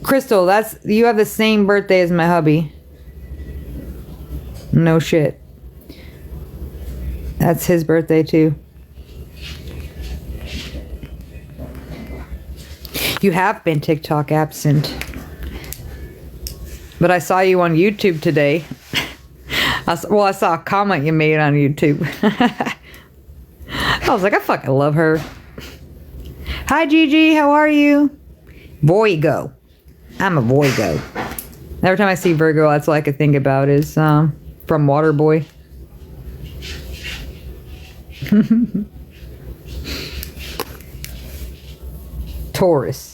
Crystal, you have the same birthday as my hubby. No shit. That's his birthday too. You have been TikTok absent. But I saw you on YouTube today. I saw a comment you made on YouTube. I was like, I fucking love her. Hi Gigi, how are you? Voigo. I'm a Voigo. Every time I see Virgo, that's all I could think about is from Waterboy. Taurus.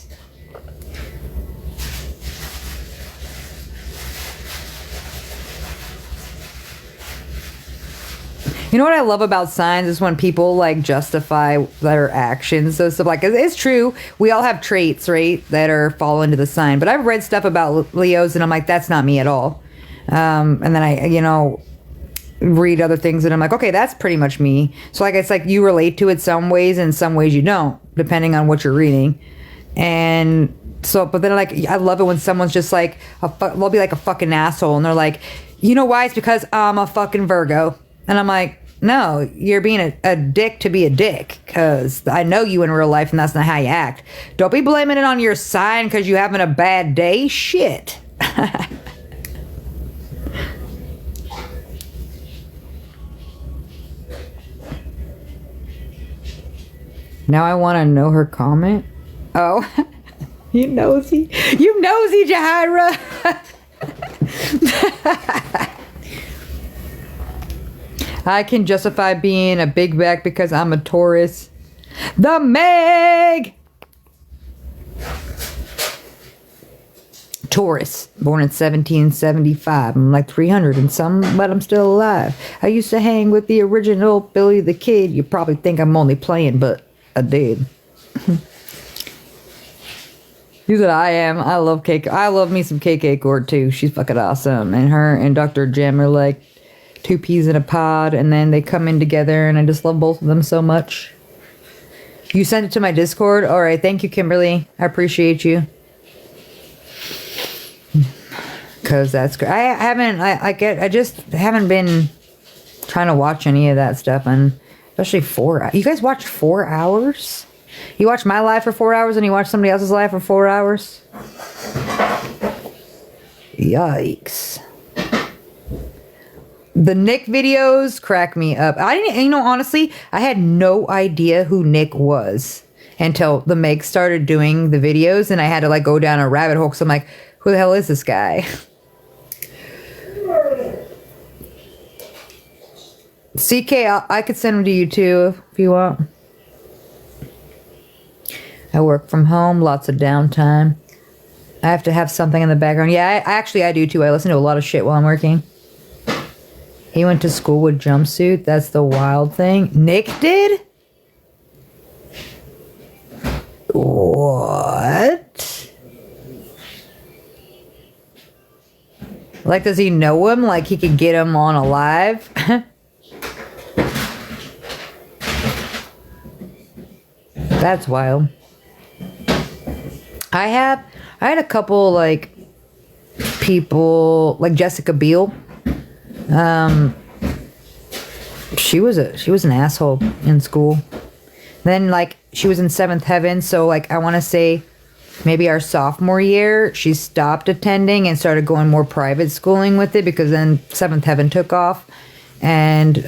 You know what I love about signs is when people like justify their actions. So stuff like, it's true. We all have traits, right, that fall into the sign. But I've read stuff about Leos and I'm like, that's not me at all. And then I, read other things and I'm like, okay, that's pretty much me. So like, it's like you relate to it some ways and some ways you don't, depending on what you're reading. And so, but then like, I love it when someone's just like, they'll be like a fucking asshole. And they're like, you know why? It's because I'm a fucking Virgo. And I'm like, no, you're being a dick to be a dick. Because I know you in real life and that's not how you act. Don't be blaming it on your sign because you're having a bad day. Shit. Now I want to know her comment. Oh, you nosy, Jahira. I can justify being a big back because I'm a Taurus. The Meg! Taurus, born in 1775. I'm like 300 and some, but I'm still alive. I used to hang with the original Billy the Kid. You probably think I'm only playing, but I did. You said I am. I love KK. I love me some KK Cord too. She's fucking awesome. And her and Dr. Jim are like two peas in a pod, and then they come in together, and I just love both of them so much. You sent it to my Discord? Alright, thank you, Kimberly. I appreciate you. Cause that's great. I just haven't been trying to watch any of that stuff, and especially 4 hours. You guys watch 4 hours? You watch my live for 4 hours and you watch somebody else's live for 4 hours? Yikes. The Nick videos crack me up. I didn't, honestly, I had no idea who Nick was until the Meg started doing the videos, and I had to like go down a rabbit hole because I'm like, who the hell is this guy? CK, I could send them to you too if you want. I work from home, lots of downtime. I have to have something in the background. Yeah, I do too. I listen to a lot of shit while I'm working. He went to school with jumpsuit. That's the wild thing. Nick did? What? Like, does he know him? Like, he could get him on a live? That's wild. I had a couple, like, people like Jessica Biel. She was an asshole in school. Then like she was in Seventh Heaven, so like I want to say maybe our sophomore year she stopped attending and started going more private schooling with it, because then Seventh Heaven took off. And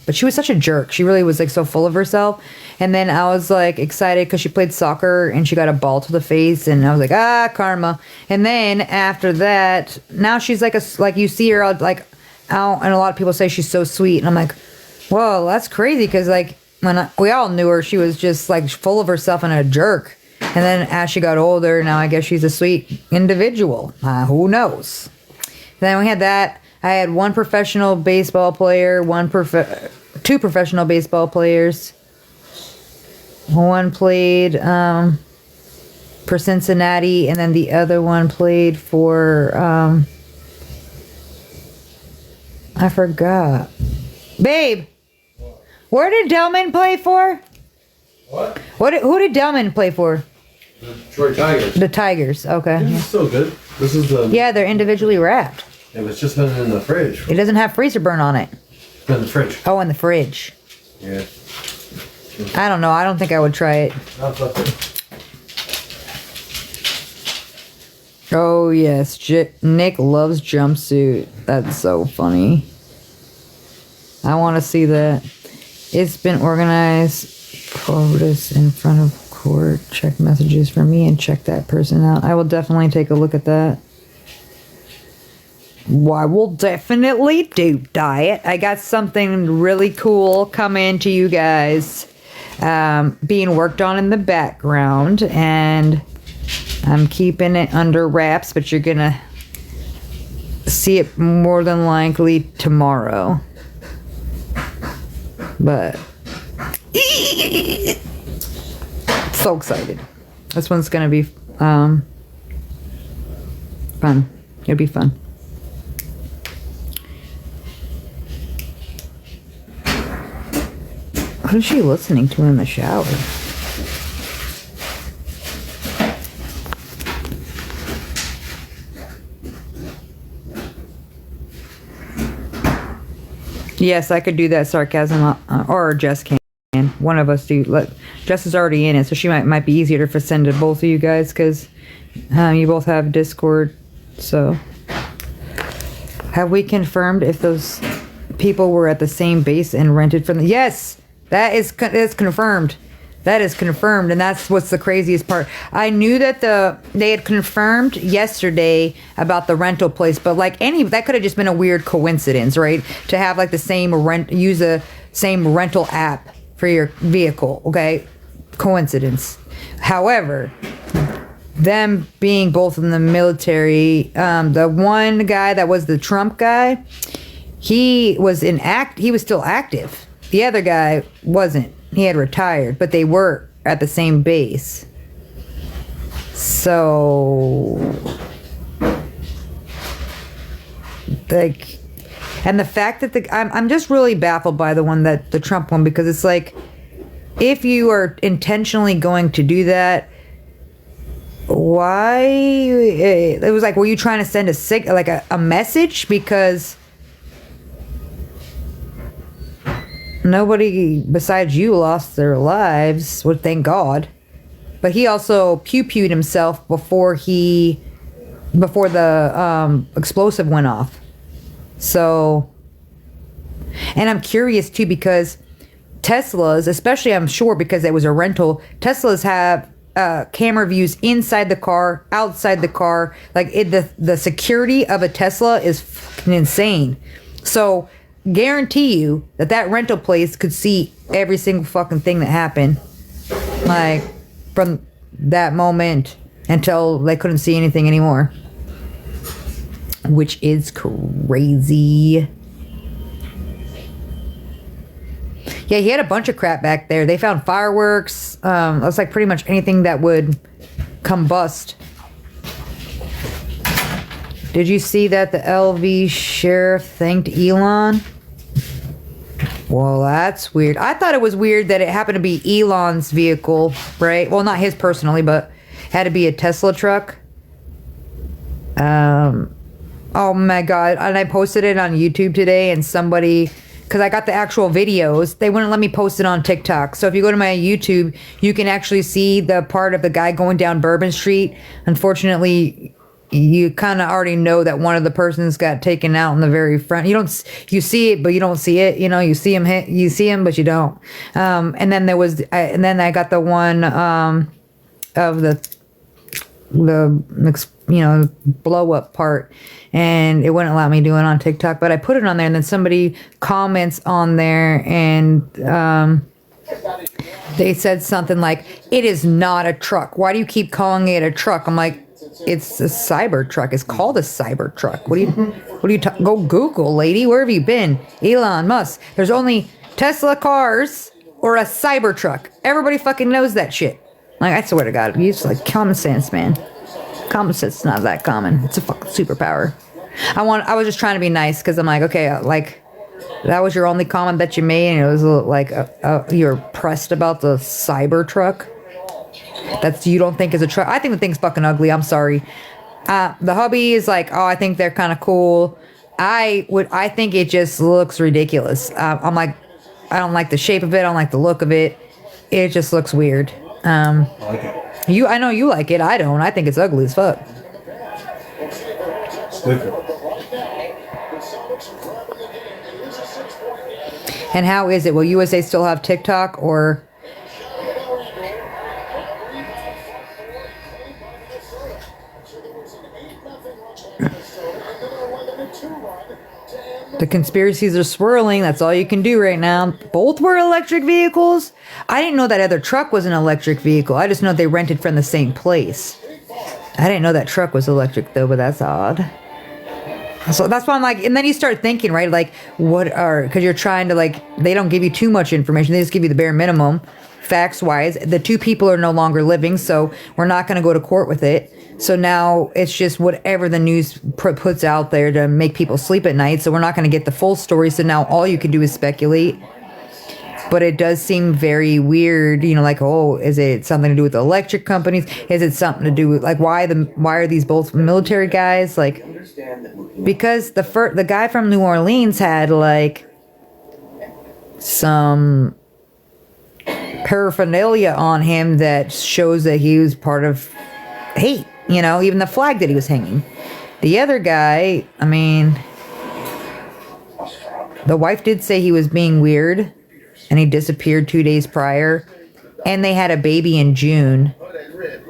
but she was such a jerk. She really was like so full of herself. And then I was like excited because she played soccer and she got a ball to the face, and I was like, karma. And then after that, now she's like like you see her like out, and a lot of people say she's so sweet, and I'm like, whoa, that's crazy, because like we all knew her, she was just like full of herself and a jerk. And then as she got older, now I guess she's a sweet individual. Who knows? Then we had that. I had one professional baseball player, two professional baseball players. One played for Cincinnati, and then the other one played for I forgot. Babe, where did Delman play for? What? Who did Delman play for? The Detroit Tigers. The Tigers. Okay. This is so good. This is the. Yeah, they're individually wrapped. Yeah, but it's just been in the fridge. It doesn't have freezer burn on it. It's been in the fridge. Oh, in the fridge. Yeah. I don't know. I don't think I would try it. That's it. Oh, yes. Nick loves jumpsuit. That's so funny. I want to see that. It's been organized. POTUS in front of court. Check messages for me and check that person out. I will definitely take a look at that. Well, I will definitely do diet. I got something really cool coming to you guys. Being worked on in the background, and I'm keeping it under wraps, but you're gonna see it more than likely tomorrow. But so excited. This one's gonna be fun. It'll be fun. What is she listening to in the shower? Yes, I could do that sarcasm, or Jess can. One of us do. Jess is already in it, so she might be easier to send to both of you guys, because you both have Discord. So, have we confirmed if those people were at the same base and rented from the? Yes. That is confirmed. That is confirmed, and that's what's the craziest part. I knew that they had confirmed yesterday about the rental place, but like that could have just been a weird coincidence, right? To have like the same use the same rental app for your vehicle, okay? Coincidence. However, them being both in the military, the one guy that was the Trump guy, he was still active. The other guy wasn't. He had retired, but they were at the same base. So, like, and the fact that I'm just really baffled by the Trump one, because it's like, if you are intentionally going to do that, why? It was like, were you trying to send a message? Because nobody besides you lost their lives, well, thank God. But he also pew-pewed himself before the explosive went off. So, and I'm curious too, because Teslas, especially I'm sure because it was a rental, Teslas have camera views inside the car, outside the car. Like the security of a Tesla is fucking insane. So, guarantee you that rental place could see every single fucking thing that happened, like from that moment until they couldn't see anything anymore, which is crazy. Yeah, he had a bunch of crap back there. They found fireworks. It was like pretty much anything that would combust. Did you see that the LV sheriff thanked Elon? Well, that's weird. I thought it was weird that it happened to be Elon's vehicle, right? Well, not his personally, but had to be a Tesla truck. Oh my god. And I posted it on YouTube today, and somebody, because I got the actual videos, they wouldn't let me post it on TikTok. So if you go to my YouTube, you can actually see the part of the guy going down Bourbon Street. Unfortunately, you kind of already know that one of the persons got taken out in the very front. You see it, but you don't see it. You know, you see him, but you don't. And then I got the one of the blow up part, and it wouldn't allow me to do it on TikTok, but I put it on there, and then somebody comments on there, and they said something like, "It is not a truck. Why do you keep calling it a truck?" I'm like, it's a cyber truck. It's called a cyber truck. What do you go Google, lady? Where have you been? Elon Musk. There's only Tesla cars or a cyber truck. Everybody fucking knows that shit. Like, I swear to God, use like common sense, man. Common sense is not that common. It's a fucking superpower. I was just trying to be nice, because I'm like, okay, like, that was your only comment that you made, and it was like you're pressed about the cyber truck. You don't think is a truck. I think the thing's fucking ugly. I'm sorry. The hubby is like, oh, I think they're kind of cool. I think it just looks ridiculous. I'm like, I don't like the shape of it. I don't like the look of it. It just looks weird. I like it. I know you like it. I don't. I think it's ugly as fuck. It's different. And how is it? Will USA still have TikTok, or? The conspiracies are swirling. That's all you can do right now. Both were electric vehicles? I didn't know that other truck was an electric vehicle. I just know they rented from the same place. I didn't know that truck was electric, though, but that's odd. So that's why I'm like, and then you start thinking, right? Like, because you're trying to, like, they don't give you too much information. They just give you the bare minimum, facts-wise. The two people are no longer living, so we're not going to go to court with it. So now it's just whatever the news puts out there to make people sleep at night. So we're not going to get the full story. So now all you can do is speculate. But it does seem very weird, like, oh, is it something to do with the electric companies? Is it something to do with, like, why are these both military guys? Like, because the guy from New Orleans had, like, some paraphernalia on him that shows that he was part of hate. Even the flag that he was hanging. The other guy, I mean, the wife did say he was being weird, and he disappeared 2 days prior, and they had a baby in June.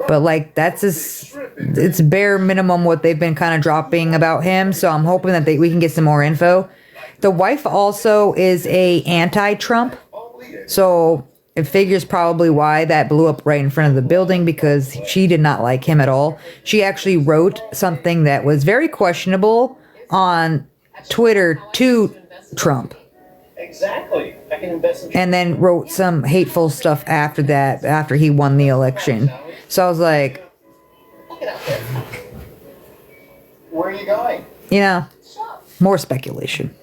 But, like, it's bare minimum what they've been kind of dropping about him, so I'm hoping that we can get some more info. The wife also is a anti-Trump, so it figures probably why that blew up right in front of the building, because she did not like him at all. She actually wrote something that was very questionable on Twitter to Trump. Exactly. I can invest in. And then wrote some hateful stuff after that, after he won the election. So I was like, Where are you going? more speculation.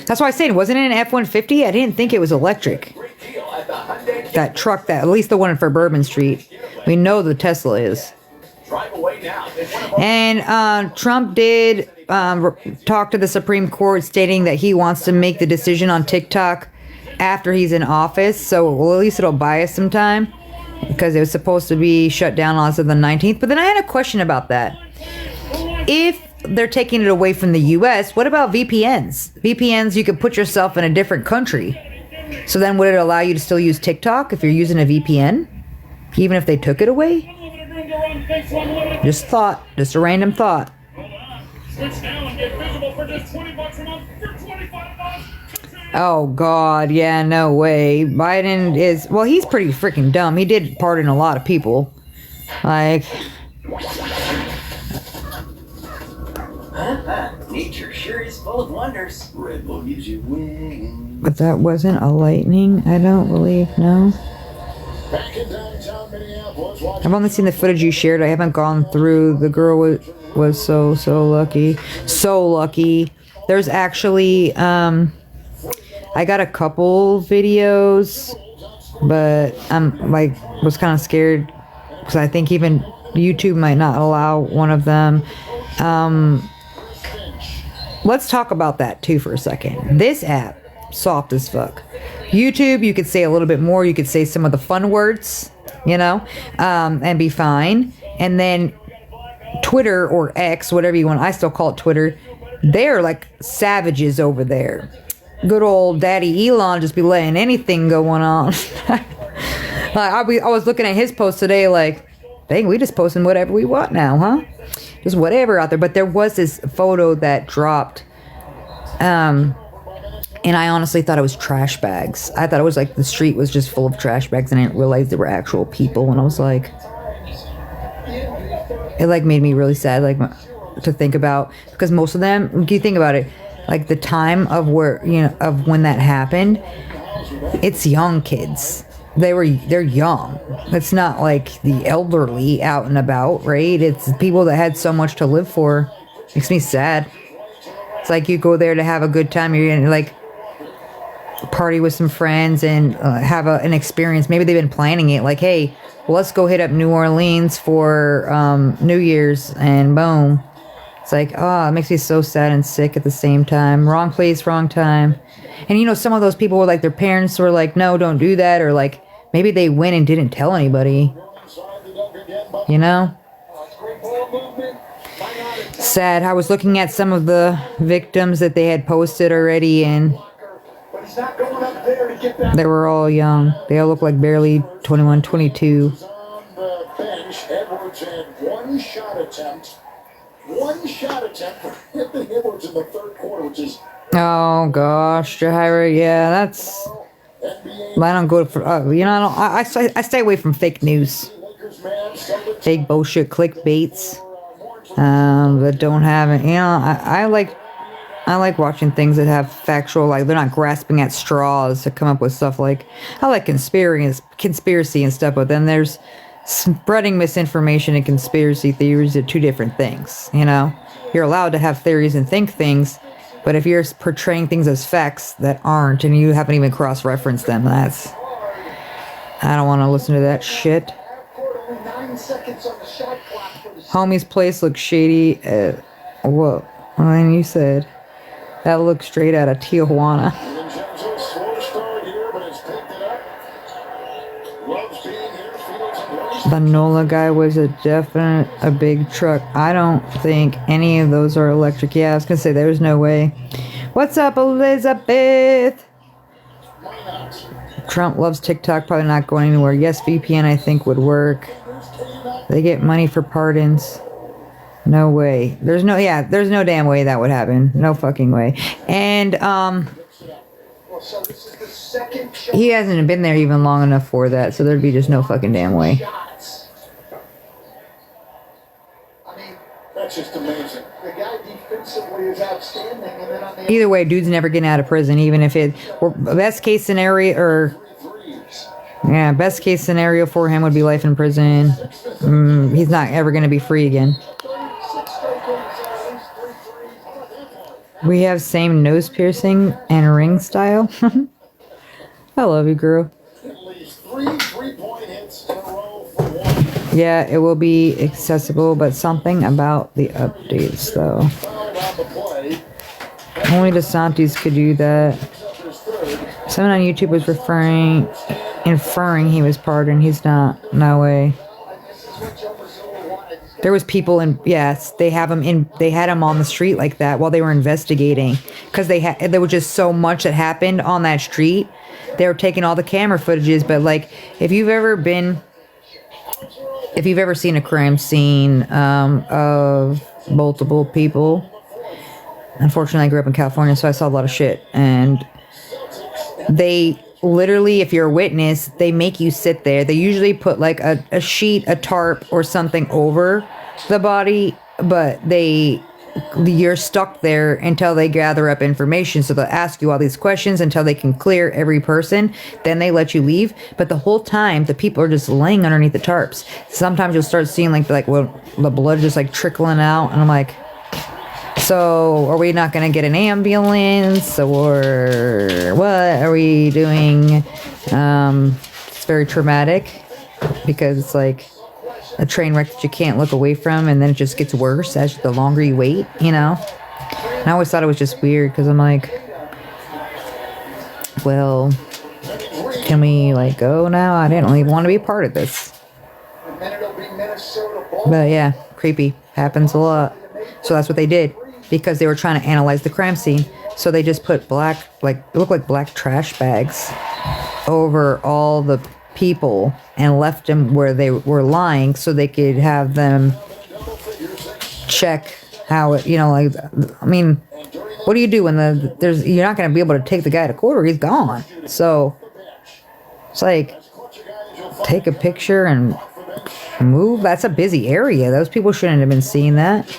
That's why I said, wasn't it an F-150? I didn't think it was electric. That truck, at least the one for Bourbon Street. We know the Tesla is. And Trump did talk to the Supreme Court, stating that he wants to make the decision on TikTok after he's in office. So, well, at least it'll buy us some time, because it was supposed to be shut down as of the 19th. But then I had a question about that. If they're taking it away from the U.S., what about VPNs? VPNs, you could put yourself in a different country. So then would it allow you to still use TikTok if you're using a VPN? Even if they took it away? Just a random thought. Oh, God, yeah, no way. Biden is, well, he's pretty freaking dumb. He did pardon a lot of people. Like... Nature sure is full of wonders. Red Bull gives you wings. But that wasn't a lightning, I don't believe, no. I've only seen the footage you shared. I haven't gone through. The girl was so lucky. So lucky. There's actually, I got a couple videos, but I'm, like, was kind of scared, because I think even YouTube might not allow one of them. Let's talk about that too for a second. This app, soft as fuck. YouTube, you could say a little bit more. You could say some of the fun words, you know, and be fine. And then Twitter or X, whatever you want. I still call it Twitter. They're like savages over there. Good old Daddy Elon just be letting anything going on. I was looking at his post today like, dang, we just posting whatever we want now, huh? Just whatever out there. But there was this photo that dropped. And I honestly thought it was trash bags. I thought it was like the street was just full of trash bags, and I didn't realize they were actual people. And I was like, it like made me really sad, like to think about, because most of them, you think about it, like the time of where, you know, of when that happened, it's young kids. They're young. It's not like the elderly out and about, right? It's people that had so much to live for. Makes me sad. It's like you go there to have a good time. You're gonna like party with some friends and have an experience. Maybe they've been planning it. Like, hey, well, let's go hit up New Orleans for New Year's, and boom. It's like, oh, it makes me so sad and sick at the same time. Wrong place, wrong time. And you know, some of those people were like, their parents were like, no, don't do that. Or like, maybe they went and didn't tell anybody. You know? Sad. I was looking at some of the victims that they had posted already, and they were all young. They all look like barely 21, 22. One shot attempt hit the Edwards in the third quarter, which is... Oh gosh, Jahira, yeah, that's... I don't go for... you know, I stay away from fake news. Fake bullshit clickbaits. That don't have it. You know, I like watching things that have factual, like they're not grasping at straws to come up with stuff like... I like conspiracy and stuff, but then there's... spreading misinformation and conspiracy theories are two different things, you know? You're allowed to have theories and think things, but if you're portraying things as facts that aren't, and you haven't even cross-referenced them, that's... I don't want to listen to that shit. Homie's place looks shady. What? And you said that looks straight out of Tijuana. The NOLA guy was a big truck. I don't think any of those are electric. Yeah, I was gonna say there's no way. What's up, Elizabeth? Trump loves TikTok, probably not going anywhere. Yes, VPN I think would work. They get money for pardons. No way. There's no damn way that would happen. No fucking way. And he hasn't been there even long enough for that, so there'd be just no fucking damn way. That's just amazing. The guy defensively is outstanding, and then on the either way, dude's never getting out of prison, even if it were best case scenario, or best case scenario for him would be life in prison. He's not ever going to be free again. We have same nose piercing and ring style. I love you, girl. Yeah, it will be accessible, but something about the updates, though. Only DeSantis could do that. Someone on YouTube was inferring he was pardoned. He's not. No way. There was people in, yes, they had him on the street like that while they were investigating, because there was just so much that happened on that street. They were taking all the camera footages, but like, if you've ever seen a crime scene of multiple people, unfortunately I grew up in California, so I saw a lot of shit, and they literally, if you're a witness, they make you sit there. They usually put like a sheet, a tarp, or something over the body, but you're stuck there until they gather up information. So they'll ask you all these questions until they can clear every person. Then they let you leave. But the whole time, the people are just laying underneath the tarps. Sometimes you'll start seeing like the blood just like trickling out, and I'm like, so are we not going to get an ambulance, or what are we doing? It's very traumatic, because it's like a train wreck that you can't look away from, and then it just gets worse as the longer you wait, you know? And I always thought it was just weird because I'm like, well, can we like go now? I didn't really want to be a part of this. But yeah, creepy. Happens a lot. So that's what they did because they were trying to analyze the crime scene. So they just put black, like, it looked like black trash bags over all the people and left them where they were lying so they could have them check how it, you know, like, I mean, what do you do when you're not going to be able to take the guy to court or he's gone. So it's like, take a picture and move. That's a busy area. Those people shouldn't have been seeing that.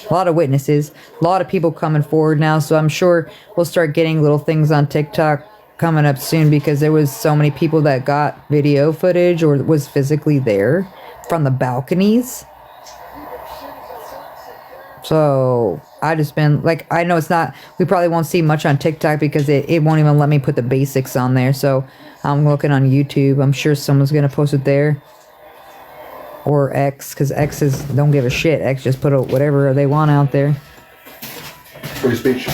A lot of witnesses, a lot of people coming forward now. So I'm sure we'll start getting little things on TikTok coming up soon because there was so many people that got video footage or was physically there from the balconies. So I just been like, I know it's not, we probably won't see much on TikTok because it won't even let me put the basics on there. So I'm looking on YouTube. I'm sure someone's going to post it there. Or X, because X's don't give a shit. X just put whatever they want out there. Free speech.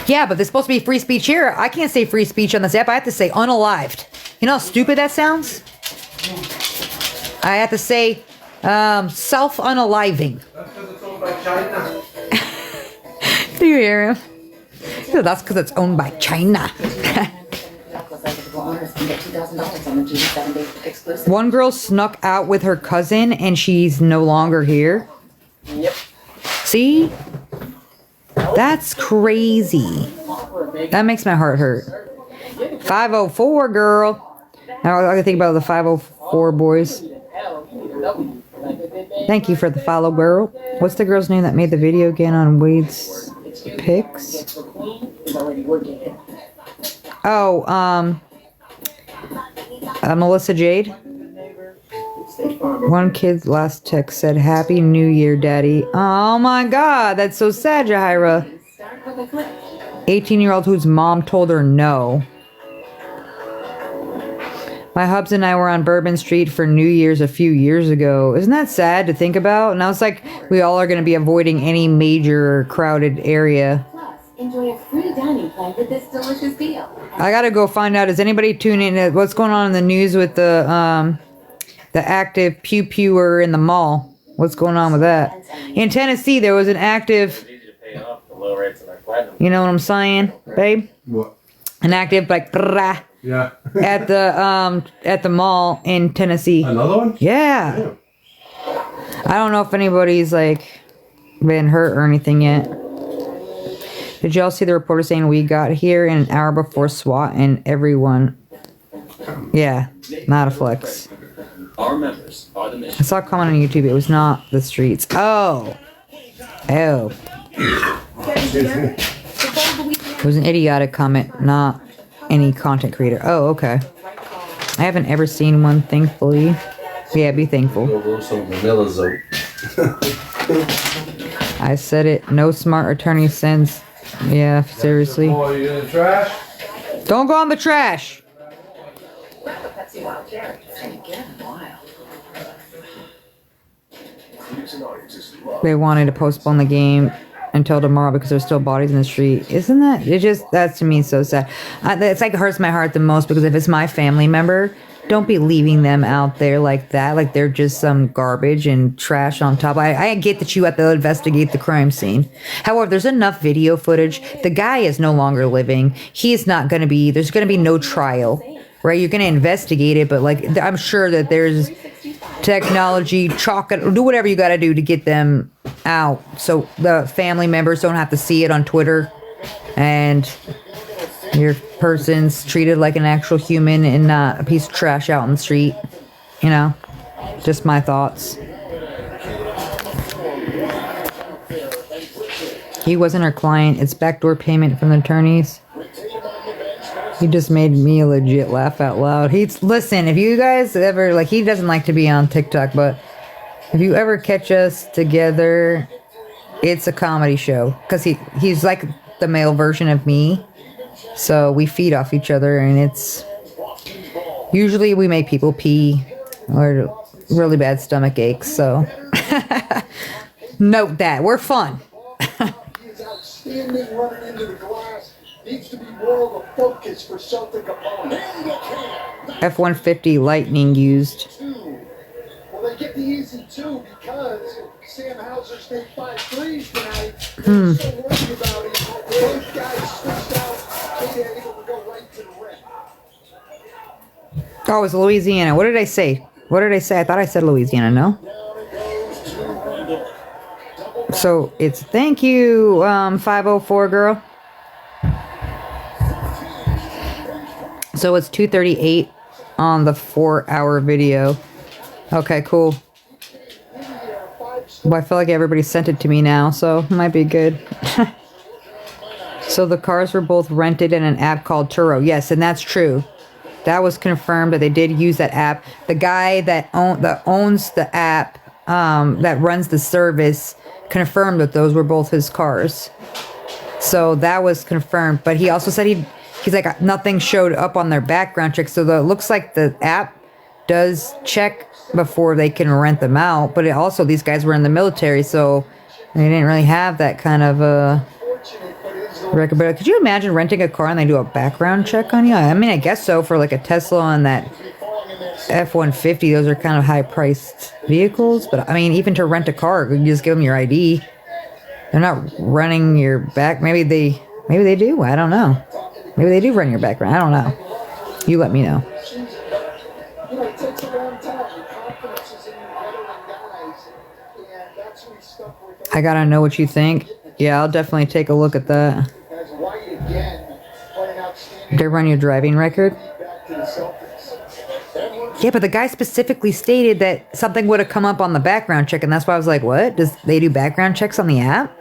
Yeah, but there's supposed to be free speech here. I can't say free speech on this app. I have to say unalived. You know how stupid that sounds? I have to say self-unaliving. That's because it's owned by China. Do you hear him? So that's because it's owned by China. One girl snuck out with her cousin and she's no longer here. Yep. See? That's crazy. That makes my heart hurt. 504, girl. Now I gotta think about the 504 boys. Thank you for the follow, girl. What's the girl's name that made the video again on Wade's pics? Oh, Melissa Jade. One kid's last text said, "Happy New Year, Daddy." Oh my God, that's so sad, Jahira. 18-year-old whose mom told her no. My hubs and I were on Bourbon Street for New Year's a few years ago. Isn't that sad to think about? Now it's like we all are going to be avoiding any major crowded area. Enjoy a free dining plan with this delicious deal. I gotta go find out. Is anybody tuning in? What's going on in the news with the active pew-pewer in the mall? What's going on with that? In Tennessee, there was an active. You know what I'm saying, babe? What? An active like. Brah, Yeah. at the mall in Tennessee. Another one? Yeah. Damn. I don't know if anybody's like been hurt or anything yet. Did y'all see the reporter saying we got here in an hour before SWAT and everyone? Yeah, not a flex. Our members are the mission. I saw a comment on YouTube. It was not the streets. Oh. Oh. It was an idiotic comment, not any content creator. Oh, okay. I haven't ever seen one, thankfully. Yeah, be thankful. Go some vanilla zote. I said it. No smart attorney sends. Yeah, seriously. Oh, you in the trash? Don't go on the trash. They wanted to postpone the game until tomorrow because there's still bodies in the street. Isn't that? That's to me so sad. It's like it hurts my heart the most because if it's my family member, don't be leaving them out there like that. Like they're just some garbage and trash on top. I get that you have to investigate the crime scene. However, there's enough video footage. The guy is no longer living. He's not going to be, there's going to be no trial, right? You're going to investigate it, but like, I'm sure that there's technology, chalk it, do whatever you got to do to get them out. So the family members don't have to see it on Twitter and your person's treated like an actual human and not a piece of trash out in the street. You know? Just my thoughts. He wasn't her client. It's backdoor payment from the attorneys. He just made me legit laugh out loud. Listen, if you guys ever, like, he doesn't like to be on TikTok, but if you ever catch us together, it's a comedy show. Because he's like the male version of me. So we feed off each other, and it's usually we make people pee or really bad stomach aches, so note that. We're fun. He is outstanding running into the glass. Needs to be more of a focus for Celtic opponents. F-150 Lightning used. Well, they get the easy two because Sam Hauser stayed 5 threes tonight. They're so worried about it. Both guys switched out. Kate able to go right to the rim. Oh, it's Louisiana. What did I say? What did I say? I thought I said Louisiana, no? So it's thank you, 504 girl. So it's 2:38 on the 4-hour video. Okay, cool. Well, I feel like everybody sent it to me now, so it might be good. So the cars were both rented in an app called Turo. Yes, and that's true. That was confirmed that they did use that app. The guy that owns the app, that runs the service, confirmed that those were both his cars. So that was confirmed. But he also said he's like, nothing showed up on their background check. So it looks like the app does check before they can rent them out. But it also, these guys were in the military, so they didn't really have that kind of record. But could you imagine renting a car and they do a background check on you? I mean, I guess so for like a Tesla and that F-150. Those are kind of high-priced vehicles. But I mean, even to rent a car, you just give them your ID. They're not running your back. Maybe they do. I don't know. Maybe they do run your background. I don't know. You let me know. I gotta know what you think. Yeah, I'll definitely take a look at that. They run your driving record? Yeah, but the guy specifically stated that something would have come up on the background check, and that's why I was like, what? Does they do background checks on the app?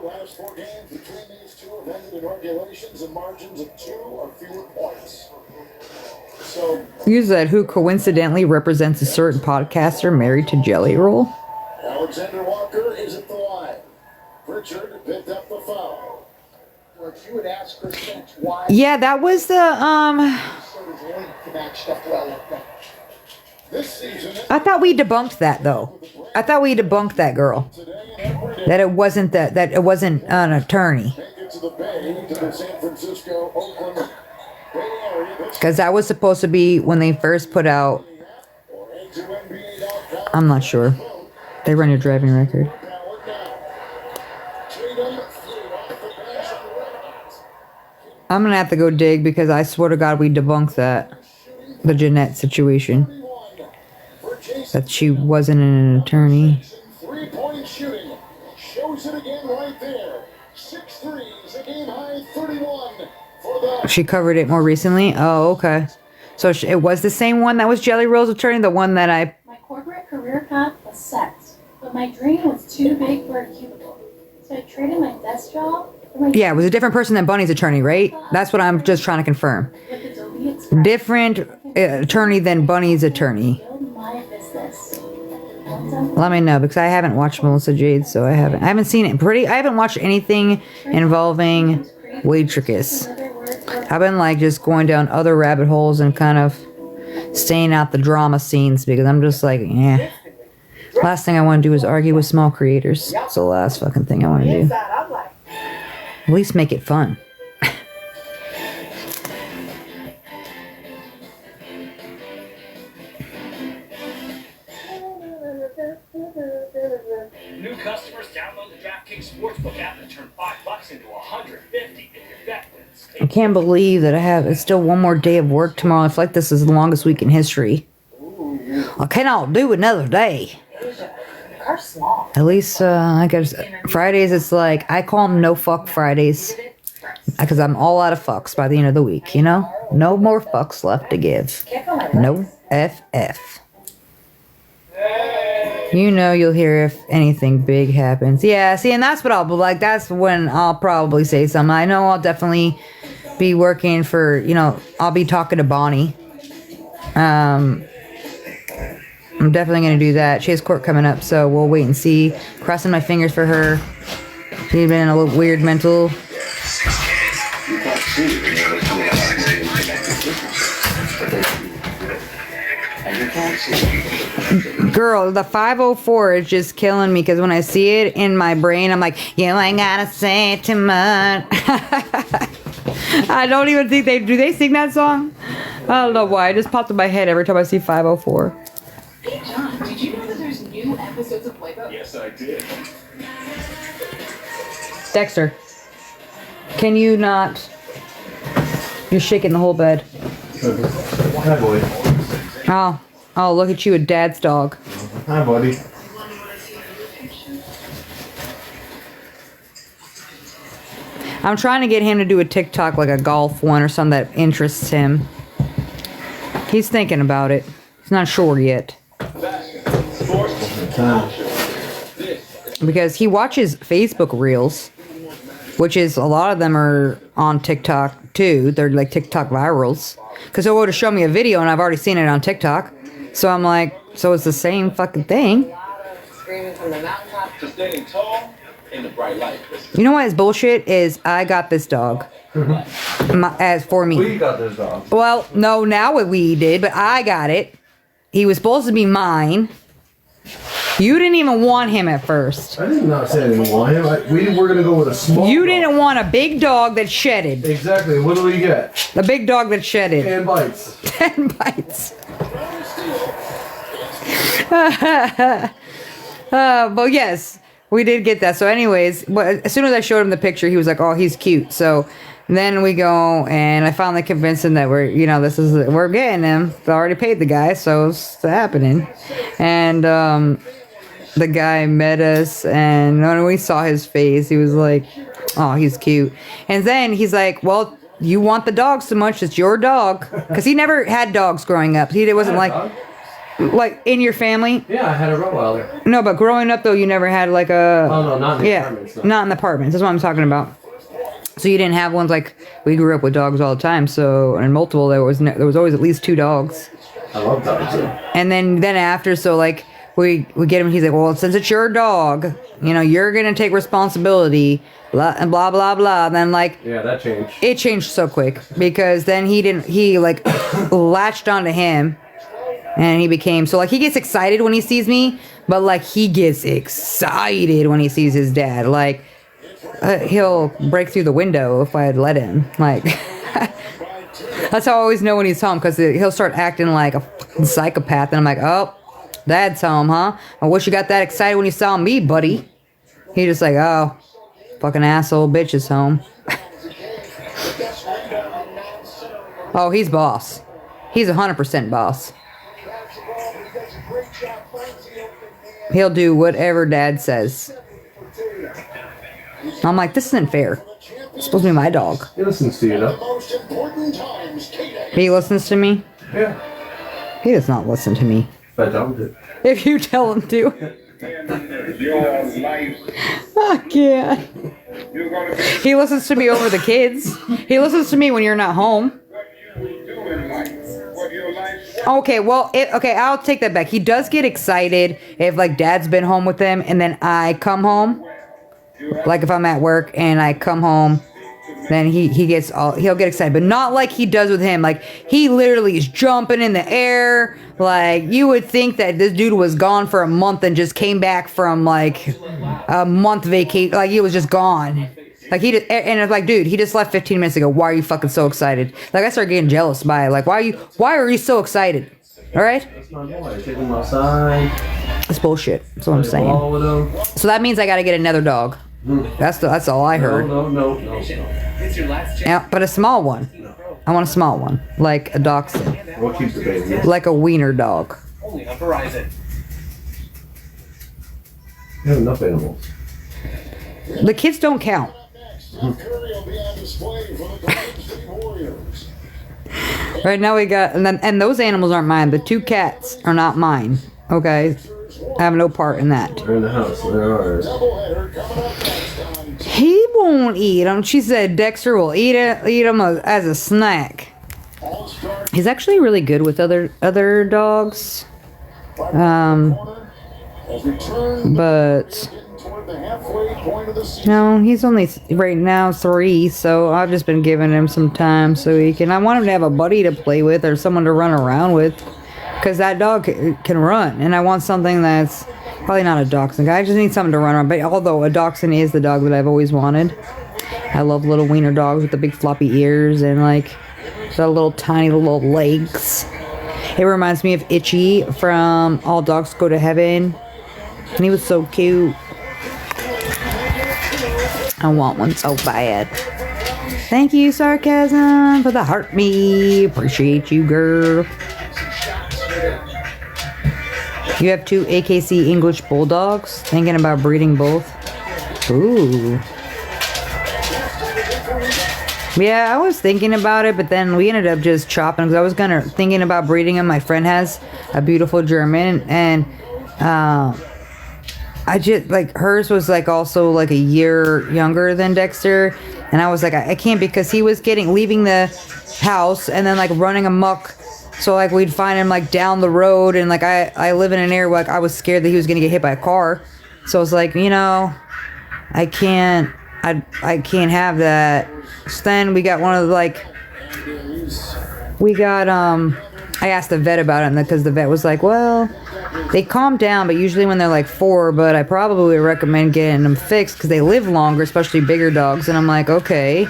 Last 4 games between these two have ended in regulations and margins of 2 or fewer points. So, You said who coincidentally represents a certain podcaster married to Jelly Roll? Alexander Walker is at the line. Pritchard picked up the foul. Well, if you would ask Chris Finch why. Yeah, that was the I thought we debunked that though. I thought we debunked that girl. That it wasn't that it wasn't an attorney. Because that was supposed to be when they first put out. I'm not sure. They run your driving record. I'm gonna have to go dig because I swear to God we debunked that. The Jeanette situation. That she wasn't an attorney. 3-point shooting. Shows it again right there. 6 threes, a game high 31 for the. She covered it more recently? Oh, okay. So it was the same one that was Jelly Roll's attorney? The one that I... My corporate career path was set, but my dream was too big for a cubicle. So I traded my desk job. Yeah, it was a different person than Bunny's attorney, right? That's what I'm just trying to confirm. Different attorney than Bunny's attorney. Let me know, because I haven't watched Melissa Jade, so I haven't seen it. I haven't watched anything involving Waitricus. I've been like just going down other rabbit holes and kind of staying out the drama scenes because I'm just like, yeah. Last thing I want to do is argue with small creators. It's the last fucking thing I want to do. At least make it fun. New customers download the DraftKings Sportsbook app and turn $5 into $150 in your bet wins. I can't believe that it's still one more day of work tomorrow. I feel like this is the longest week in history. I cannot do another day. At least, I guess Fridays, it's like, I call them no fuck Fridays. Because I'm all out of fucks by the end of the week, you know? No more fucks left to give. No FF. You know you'll hear if anything big happens. Yeah, see, and that's what I'll be like. That's when I'll probably say something. I know I'll definitely be working for, I'll be talking to Bonnie. I'm definitely going to do that. She has court coming up, so we'll wait and see. Crossing my fingers for her. She's been in a little weird mental... Girl, the 504 is just killing me because when I see it in my brain, I'm like, you ain't gotta say too much. I don't even think do they sing that song? I don't know why. It just popped in my head every time I see 504. Hey, John, did you know that there's new episodes of Playboy? Yes, I did. Dexter, can you not? You're shaking the whole bed. Hi, boy. Oh, look at you, a dad's dog. Hi, buddy. I'm trying to get him to do a TikTok, like a golf one or something that interests him. He's thinking about it. He's not sure yet. Because he watches Facebook Reels, which is a lot of them are on TikTok too. They're like TikTok virals. Because he'll go to show me a video and I've already seen it on TikTok. So I'm like, so it's the same fucking thing. Screaming from the mountaintop. Just standing tall in the bright light. You know what his bullshit is? I got this dog. As for me. We got this dog. Well, no, now what we did, but I got it. He was supposed to be mine. You didn't even want him at first. I did not say I didn't want him. We were going to go with a small You dog. didn't want a big dog that shedded. Exactly. What do we get? The big dog that shedded. And bites. And bites. But yes, we did get that. So anyways, as soon as I showed him the picture, he was like, oh, he's cute. So then we go and I finally convinced him that we're getting him. I already paid the guy, so it's happening. And the guy met us, and when we saw his face, he was like, oh, he's cute. And then he's like, well, you want the dog so much, it's your dog. Because he never had dogs growing up. He wasn't like in your family. Yeah, I had a Rottweiler. No, but growing up though, you never had like a. Oh no, not in the apartments. No. Not in the apartments. That's what I'm talking about. So you didn't have ones like we grew up with dogs all the time. So in multiple, there was always at least 2 dogs. I love dogs. Yeah. And then after, so like we get him. He's like, well, since it's your dog, you're gonna take responsibility. And blah blah blah. And then like that changed. It changed so quick because then he like latched onto him. And he became, so like he gets excited when he sees me, but like he gets excited when he sees his dad. Like he'll break through the window if I'd let him. Like that's how I always know when he's home, because he'll start acting like a fucking psychopath. And I'm like, oh, dad's home, huh? I wish you got that excited when you saw me, buddy. He just like, oh, fucking asshole bitch is home. Oh, he's boss. He's 100% boss. He'll do whatever dad says. I'm like, this isn't fair. It's supposed to be my dog. He listens to you, though. He listens to me? Yeah. He does not listen to me. But don't do. If you tell him to. I can't. He listens to me over the kids. He listens to me when you're not home. Okay, well, I'll take that back. He does get excited if like dad's been home with him and then I come home. Like if I'm at work and I come home, then he'll get excited, but not like he does with him. Like he literally is jumping in the air. Like you would think that this dude was gone for a month and just came back from like a month vacation. Like he was just gone. Like and it's like, dude, he just left 15 minutes ago. Why are you fucking so excited? Like I started getting jealous by it. Like why are you so excited? All right. That's my boy. Take him outside. That's bullshit. That's what I'm saying. So that means I got to get another dog. That's all I heard. No. Yeah, but a small one. I want a small one, like a dachshund. We'll keep the baby. Like a wiener dog. Only on Verizon. You have enough animals. The kids don't count. Right now we got, and those animals aren't mine. The 2 cats are not mine. Okay, I have no part in that. They're in the house. They're ours. He won't eat them. She said Dexter will eat them as a snack. He's actually really good with other dogs. But no, he's only right now 3, so I've just been giving him some time so he can. I want him to have a buddy to play with or someone to run around with. because that dog can run, and I want something that's probably not a dachshund. I just need something to run around. But although a dachshund is the dog that I've always wanted, I love little wiener dogs with the big floppy ears and like the little tiny little legs. It reminds me of Itchy from All Dogs Go to Heaven, and he was so cute. I want one so bad. Thank you, Sarcasm, for the heart me. Appreciate you, girl. You have 2 AKC English Bulldogs. Thinking about breeding both. Ooh. Yeah, I was thinking about it, but then we ended up just chopping because I was thinking about breeding them. My friend has a beautiful German, and I just like hers was like also like a year younger than Dexter, and I was like I can't, because he was leaving the house and then like running amok. So like we'd find him like down the road, and like I live in an area where like I was scared that he was gonna get hit by a car. So I was like, you know, I can't have that. So then we got I asked the vet about it, because the vet was like, well, they calm down, but usually when they're like 4, but I probably would recommend getting them fixed because they live longer, especially bigger dogs. And I'm like, okay.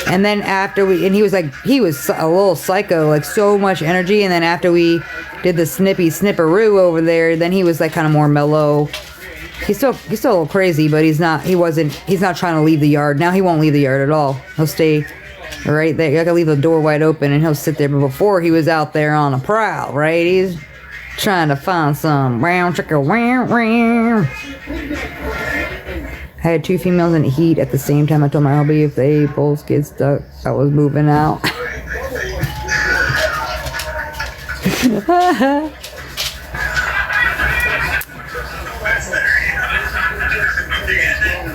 And then he was a little psycho, like so much energy. And then after we did the snipperoo over there, then he was like kind of more mellow. He's still a little crazy, but he's not trying to leave the yard. Now he won't leave the yard at all. He'll stay right there. You gotta leave the door wide open and he'll sit there. But before, he was out there on a prowl, right? He's trying to find some round chicka wow. I had 2 females in heat at the same time. I told my hubby if they both get stuck, I was moving out.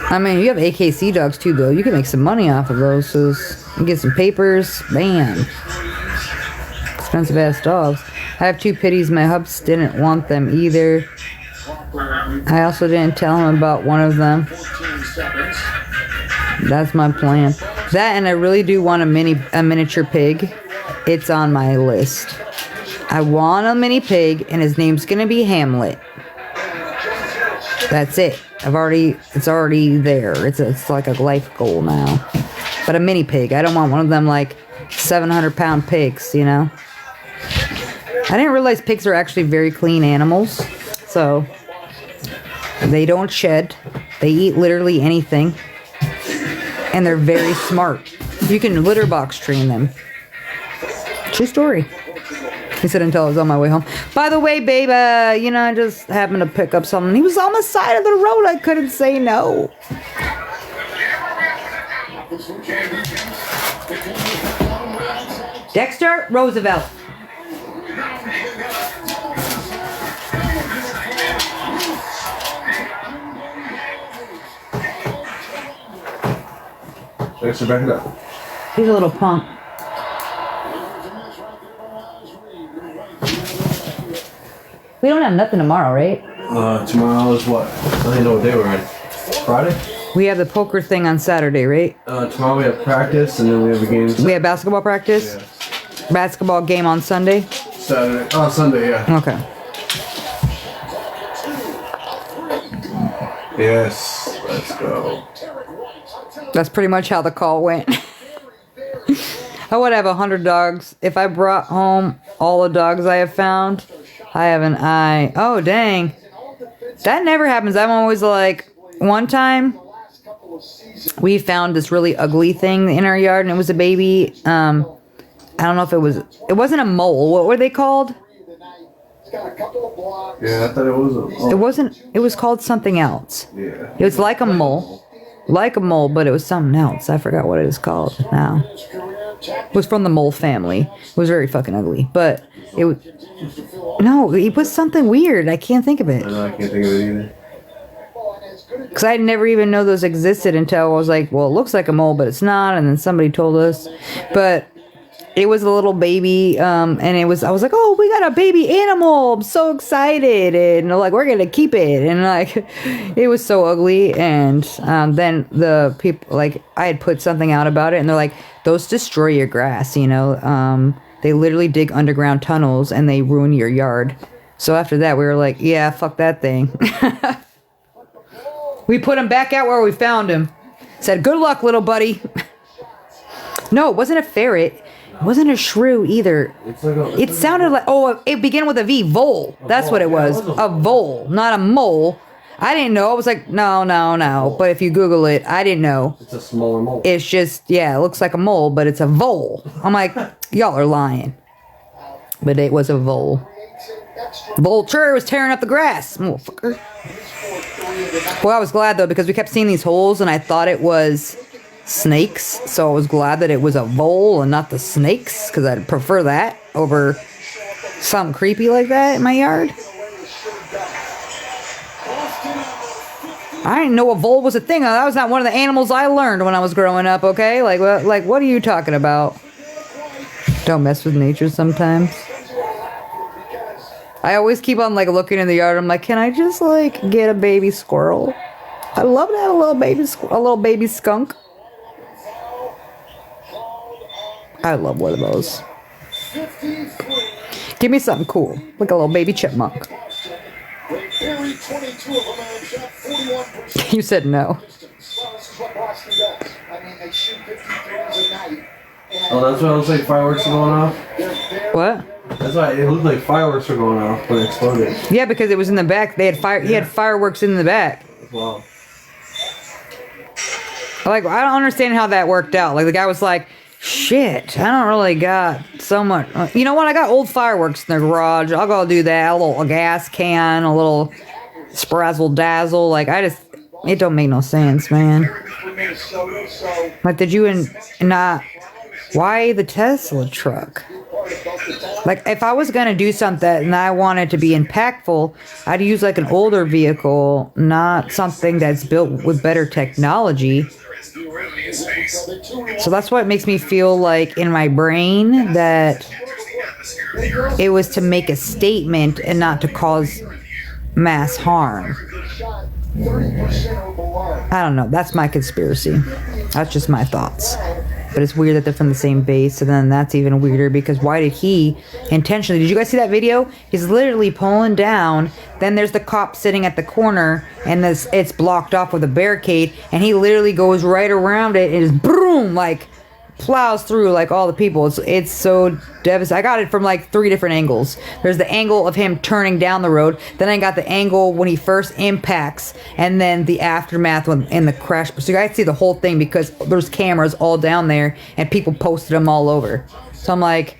I mean, you have AKC dogs too, though. You can make some money off of those. So you get some papers. Bam. Expensive ass dogs. I have 2 pitties. My hubs didn't want them either. I also didn't tell him about one of them. That's my plan. That, and I really do want a miniature pig. It's on my list. I want a mini pig, and his name's gonna be Hamlet. That's it. It's already there. It's like a life goal now. But a mini pig. I don't want one of them like 700-pound pigs, you know? I didn't realize pigs are actually very clean animals. So they don't shed. They eat literally anything. And they're very smart. You can litter box train them. True story. He said until I was on my way home. By the way, babe, I just happened to pick up something. He was on the side of the road. I couldn't say no. Dexter Roosevelt. Dexter, back it up. He's a little punk. We don't have nothing tomorrow, right? Tomorrow is what? I don't even know what day we're in. Friday? We have the poker thing on Saturday, right? Tomorrow we have practice, and then we have a game. We have basketball practice? Yeah. Basketball game on Sunday? Saturday. Oh, Sunday, yeah. Okay. Yes, let's go. That's pretty much how the call went. I would have 100 dogs. If I brought home all the dogs I have found, I have an eye. Oh, dang. That never happens. I'm always like, one time, we found this really ugly thing in our yard, and it was a baby. I don't know if it wasn't a mole. What were they called? Yeah, I thought it was a mole. It wasn't, it was called something else. Yeah. It was like a mole. Like a mole, but it was something else. I forgot what it is called now. It was from the mole family. It was very fucking ugly. But it was... No, it was something weird. I can't think of it. I know, I can't think of it either. Because I never even know those existed until I was like, well, it looks like a mole, but it's not. And then somebody told us. But it was a little baby. And I was like, oh, we got a baby animal. I'm so excited. And like, we're going to keep it. And like, it was so ugly. And then the people, like, I had put something out about it. And they're like, those destroy your grass, you know. they literally dig underground tunnels and they ruin your yard. So after that, we were like, yeah, fuck that thing. We put him back out where we found him. Said, good luck, little buddy. No, it wasn't a ferret. It wasn't a shrew either. It sounded like, oh, it began with a V, vole. That's what it was. A vole, not a mole. I didn't know. I was like, no. But if you Google it, I didn't know. It's a smaller mole. It's just, yeah, it looks like a mole, but it's a vole. I'm like, y'all are lying. But it was a vole. Vulture was tearing up the grass. Motherfucker. Well, I was glad, though, because we kept seeing these holes, and I thought it was snakes. So I was glad that it was a vole and not the snakes, because I'd prefer that over something creepy like that in my yard. I didn't know a vole was a thing. That was not one of the animals I learned when I was growing up, okay? Like what are you talking about? Don't mess with nature sometimes. I always keep on, like, looking in the yard. I'm like, can I just, like, get a baby squirrel? I'd love to have a little baby skunk. I love one of those. Give me something cool, like a little baby chipmunk. You said no. Oh, that's why it looks like fireworks are going off? What? That's why it looked like fireworks were going off when it exploded. Yeah, because it was in the back. They had he had fireworks in the back. Wow. Like, I don't understand how that worked out. Like, the guy was like, shit, I don't really got so much. You know what? I got old fireworks in the garage. I'll go do that. A gas can, a little sprazzle dazzle. Like, it don't make no sense, man. Like, did you not? Why the Tesla truck? Like, if I was going to do something and I wanted to be impactful, I'd use, like, an older vehicle, not something that's built with better technology. So that's what makes me feel like in my brain that it was to make a statement and not to cause mass harm. I don't know. That's my conspiracy. That's just my thoughts. But it's weird that they're from the same base, and then that's even weirder because why did he intentionally... Did you guys see that video? He's literally pulling down, then there's the cop sitting at the corner, and it's blocked off with a barricade, and he literally goes right around it and just boom, like, plows through, like, all the people. It's so devastating. I got it from, like, 3 different angles. There's the angle of him turning down the road, then I got the angle when he first impacts, and then the aftermath in the crash. So you guys see the whole thing because there's cameras all down there, and people posted them all over. So I'm like,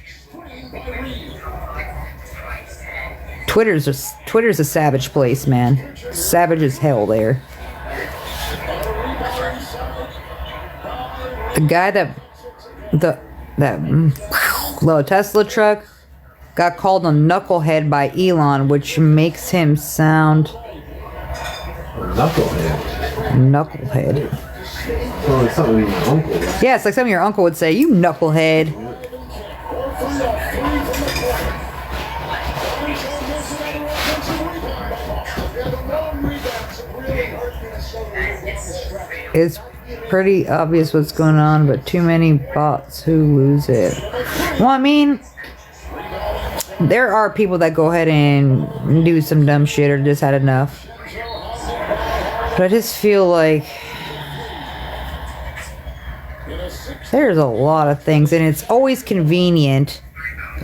Twitter's a savage place, man. Savage as hell there. The guy that little Tesla truck got called a knucklehead by Elon, which makes him sound knucklehead. Well, it's something your uncle. Yeah, it's like something your uncle would say. You knucklehead. It's pretty obvious what's going on, but too many bots who lose it. Well, I mean, there are people that go ahead and do some dumb shit or just had enough. But I just feel like there's a lot of things, and it's always convenient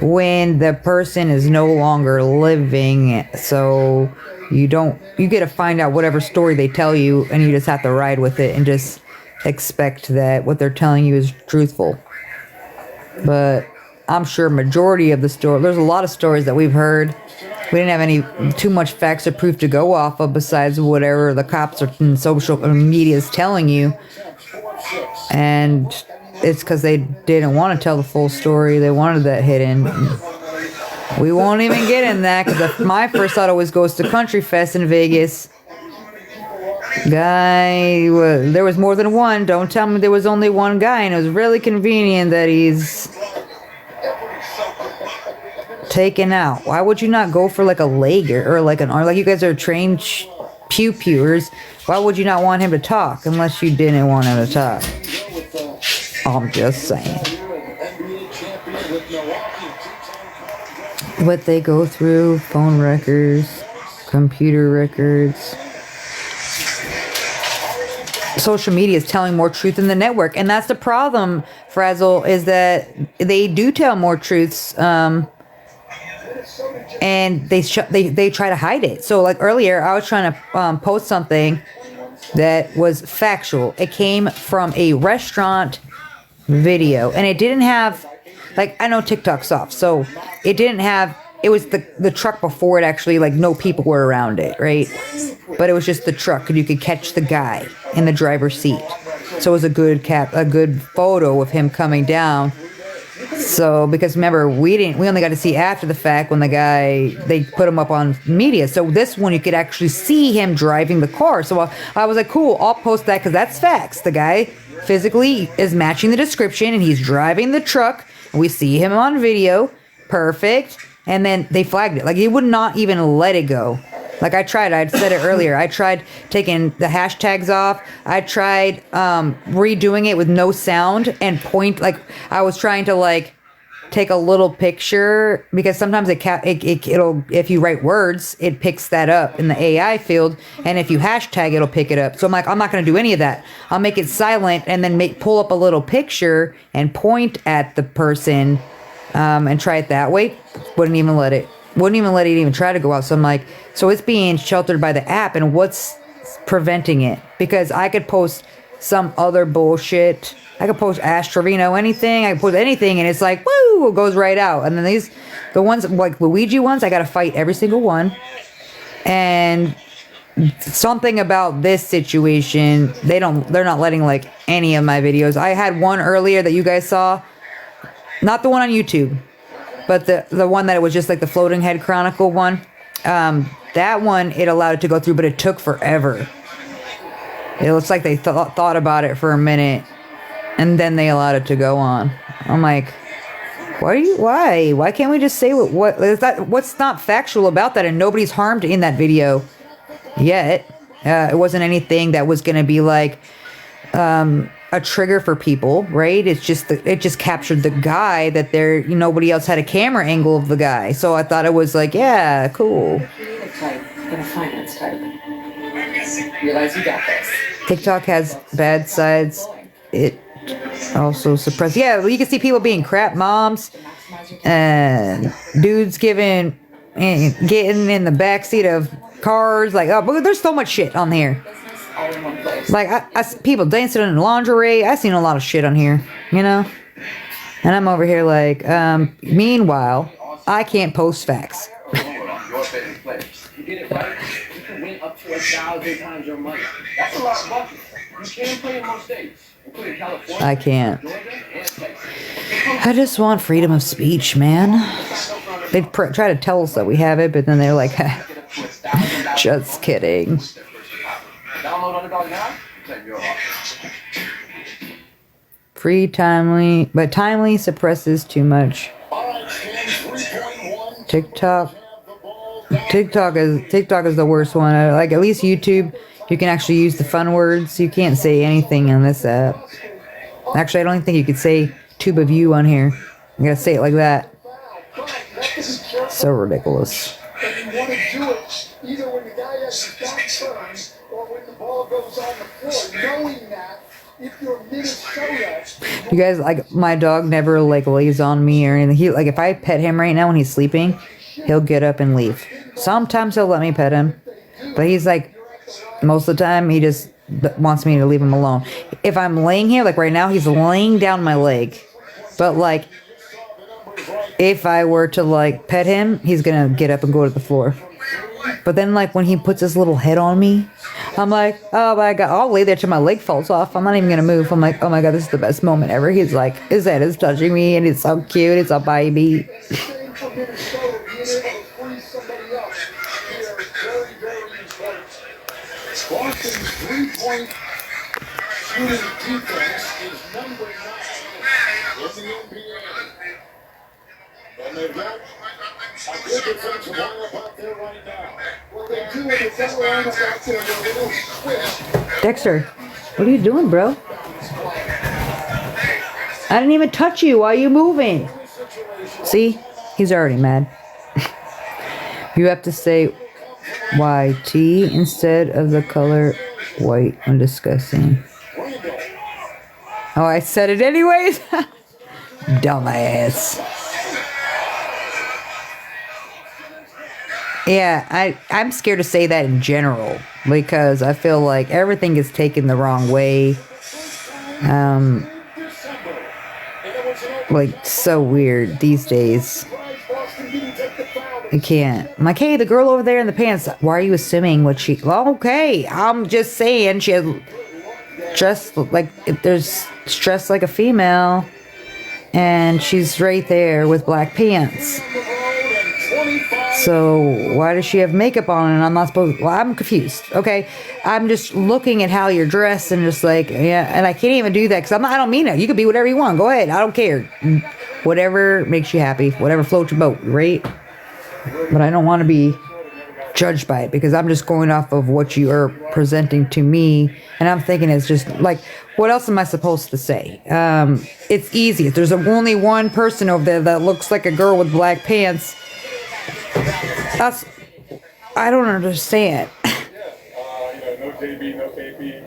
when the person is no longer living, so you get to find out whatever story they tell you, and you just have to ride with it and just expect that what they're telling you is truthful. But I'm sure majority of the story, there's a lot of stories that we've heard. We didn't have too much facts or proof to go off of besides whatever the cops or social media is telling you. And it's because they didn't want to tell the full story. They wanted that hidden. We won't even get in that because my first thought always goes to Country Fest in Vegas. Guy, there was more than one. Don't tell me there was only one guy, and it was really convenient that he's taken out. Why would you not go for like a leg or like an arm? Like you guys are trained pew-pewers. Why would you not want him to talk unless you didn't want him to talk? I'm just saying. what they go through, phone records, computer records. Social media is telling more truth than the network, and that's the problem, Frazzle, is that they do tell more truths, and they try to hide it. So like earlier, I was trying to post something that was factual. It came from a restaurant video, and it didn't have, like, I know TikTok's off, so it didn't have, it was the truck before it actually, like, no people were around it, right? But it was just the truck, and you could catch the guy in the driver's seat. So it was a good photo of him coming down. So, because remember, we only got to see after the fact when they put him up on media. So this one, you could actually see him driving the car. So I was like, cool, I'll post that because that's facts. The guy physically is matching the description and he's driving the truck. And we see him on video. Perfect. And then they flagged it. Like, he would not even let it go. Like, I said it earlier. I tried taking the hashtags off. I tried redoing it with no sound and like, I was trying to, like, take a little picture because sometimes it'll, if you write words, it picks that up in the AI field. And if you hashtag, it'll pick it up. So I'm like, I'm not going to do any of that. I'll make it silent and then pull up a little picture and point at the person and try it that way. Wouldn't even let it even try to go out. So I'm like, so it's being sheltered by the app, and what's preventing it? Because I could post some other bullshit. I could post Ash Trevino anything. I could post anything, and it's like, woo, it goes right out. And then the ones like Luigi ones, I got to fight every single one. And something about this situation, they're not letting, like, any of my videos. I had one earlier that you guys saw, not the one on YouTube, but the one that it was just like the floating head chronicle one. That one, it allowed it to go through, but it took forever. It looks like they thought about it for a minute, and then they allowed it to go on. I'm like, why can't we just say what's not factual about that? And nobody's harmed in that video yet. It wasn't anything that was going to be like a trigger for people, right? It just captured the guy that nobody else had a camera angle of the guy. So I thought it was like, yeah, cool. Realize you got this. TikTok has bad sides. It also suppresses. Yeah, well, you can see people being crap moms and dudes getting in the backseat of cars. Like, oh, but there's so much shit on here. Like, I people dancing in lingerie. I've seen a lot of shit on here, you know? And I'm over here like, meanwhile, I can't post facts. You get it right, you can win up to 1,000 times your money. That's a lot of money. You can play in most states, including California. I can't. I just want freedom of speech, man. They try to tell us that we have it, but then they're like, just kidding. Download Underdog now. Take your heart. Free, timely, but timely suppresses too much. TikTok is the worst one. Like, at least YouTube, you can actually use the fun words. You can't say anything on this app. Actually, I don't even think you could say tube of you on here. You gotta say it like that. So ridiculous. Either when the guy has his back turned or when the ball goes on the floor, knowing that if you're Minnesota. You guys, like, my dog never, like, lays on me or anything. He, like, if I pet him right now when he's sleeping, he'll get up and leave. Sometimes he'll let me pet him, but he's like, most of the time he just wants me to leave him alone. If I'm laying here, like right now, he's laying down my leg, but like, if I were to like pet him, he's gonna get up and go to the floor. But then, like, when he puts his little head on me, I'm like, oh my god, I'll lay there till my leg falls off. I'm not even gonna move. I'm like, oh my god, this is the best moment ever. He's like, his head is touching me, and it's so cute. It's a baby. Boston's three-point shooting defense is number 9 in the NBA. And they've got a good defensive lineup out there right now. What they do with the better lineup out there, they're a little switch. Dexter, what are you doing, bro? I didn't even touch you. Why are you moving? See? He's already mad. You have to say YT instead of the color white when discussing. Oh, I said it anyways? Dumbass. Yeah, I'm scared to say that in general because I feel like everything is taken the wrong way. Like, so weird these days. I can't. I'm like, hey, the girl over there in the pants, why are you assuming what she... Well, okay, I'm just saying she has dressed like... If there's dressed like a female and she's right there with black pants. So why does she have makeup on and I'm not supposed... Well, I'm confused, okay? I'm just looking at how you're dressed and just like, yeah, and I can't even do that because I don't mean it. You can be whatever you want. Go ahead. I don't care. Whatever makes you happy. Whatever floats your boat, right? But I don't want to be judged by it because I'm just going off of what you are presenting to me. And I'm thinking it's just like, what else am I supposed to say? It's easy. If there's only one person over there that looks like a girl with black pants, I don't understand. No JB, no KP.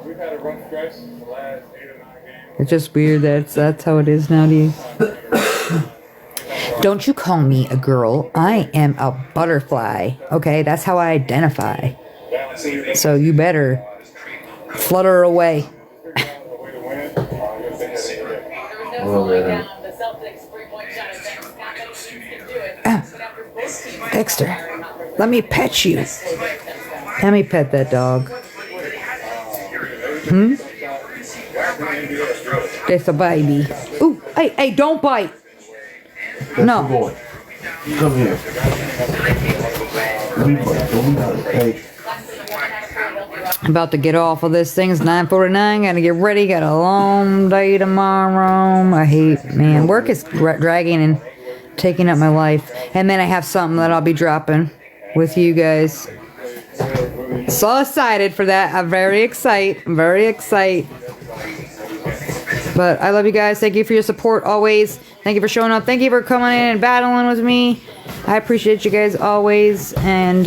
We've had a rough stretch in the last 8 or 9 games. It's just weird that's how it is nowadays. Don't you call me a girl. I am a butterfly. Okay, that's how I identify. So you better flutter away. Dexter, let me pet you. Let me pet that dog. It's a baby. Ooh, hey, don't bite. No. Come here. I'm about to get off of this thing. It's 9:49. Gotta get ready. Got a long day tomorrow. I hate, man. Work is dragging and taking up my life. And then I have something that I'll be dropping with you guys. So excited for that. I'm very excited. But I love you guys. Thank you for your support always. Thank you for showing up. Thank you for coming in and battling with me. I appreciate you guys always. And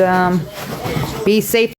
be safe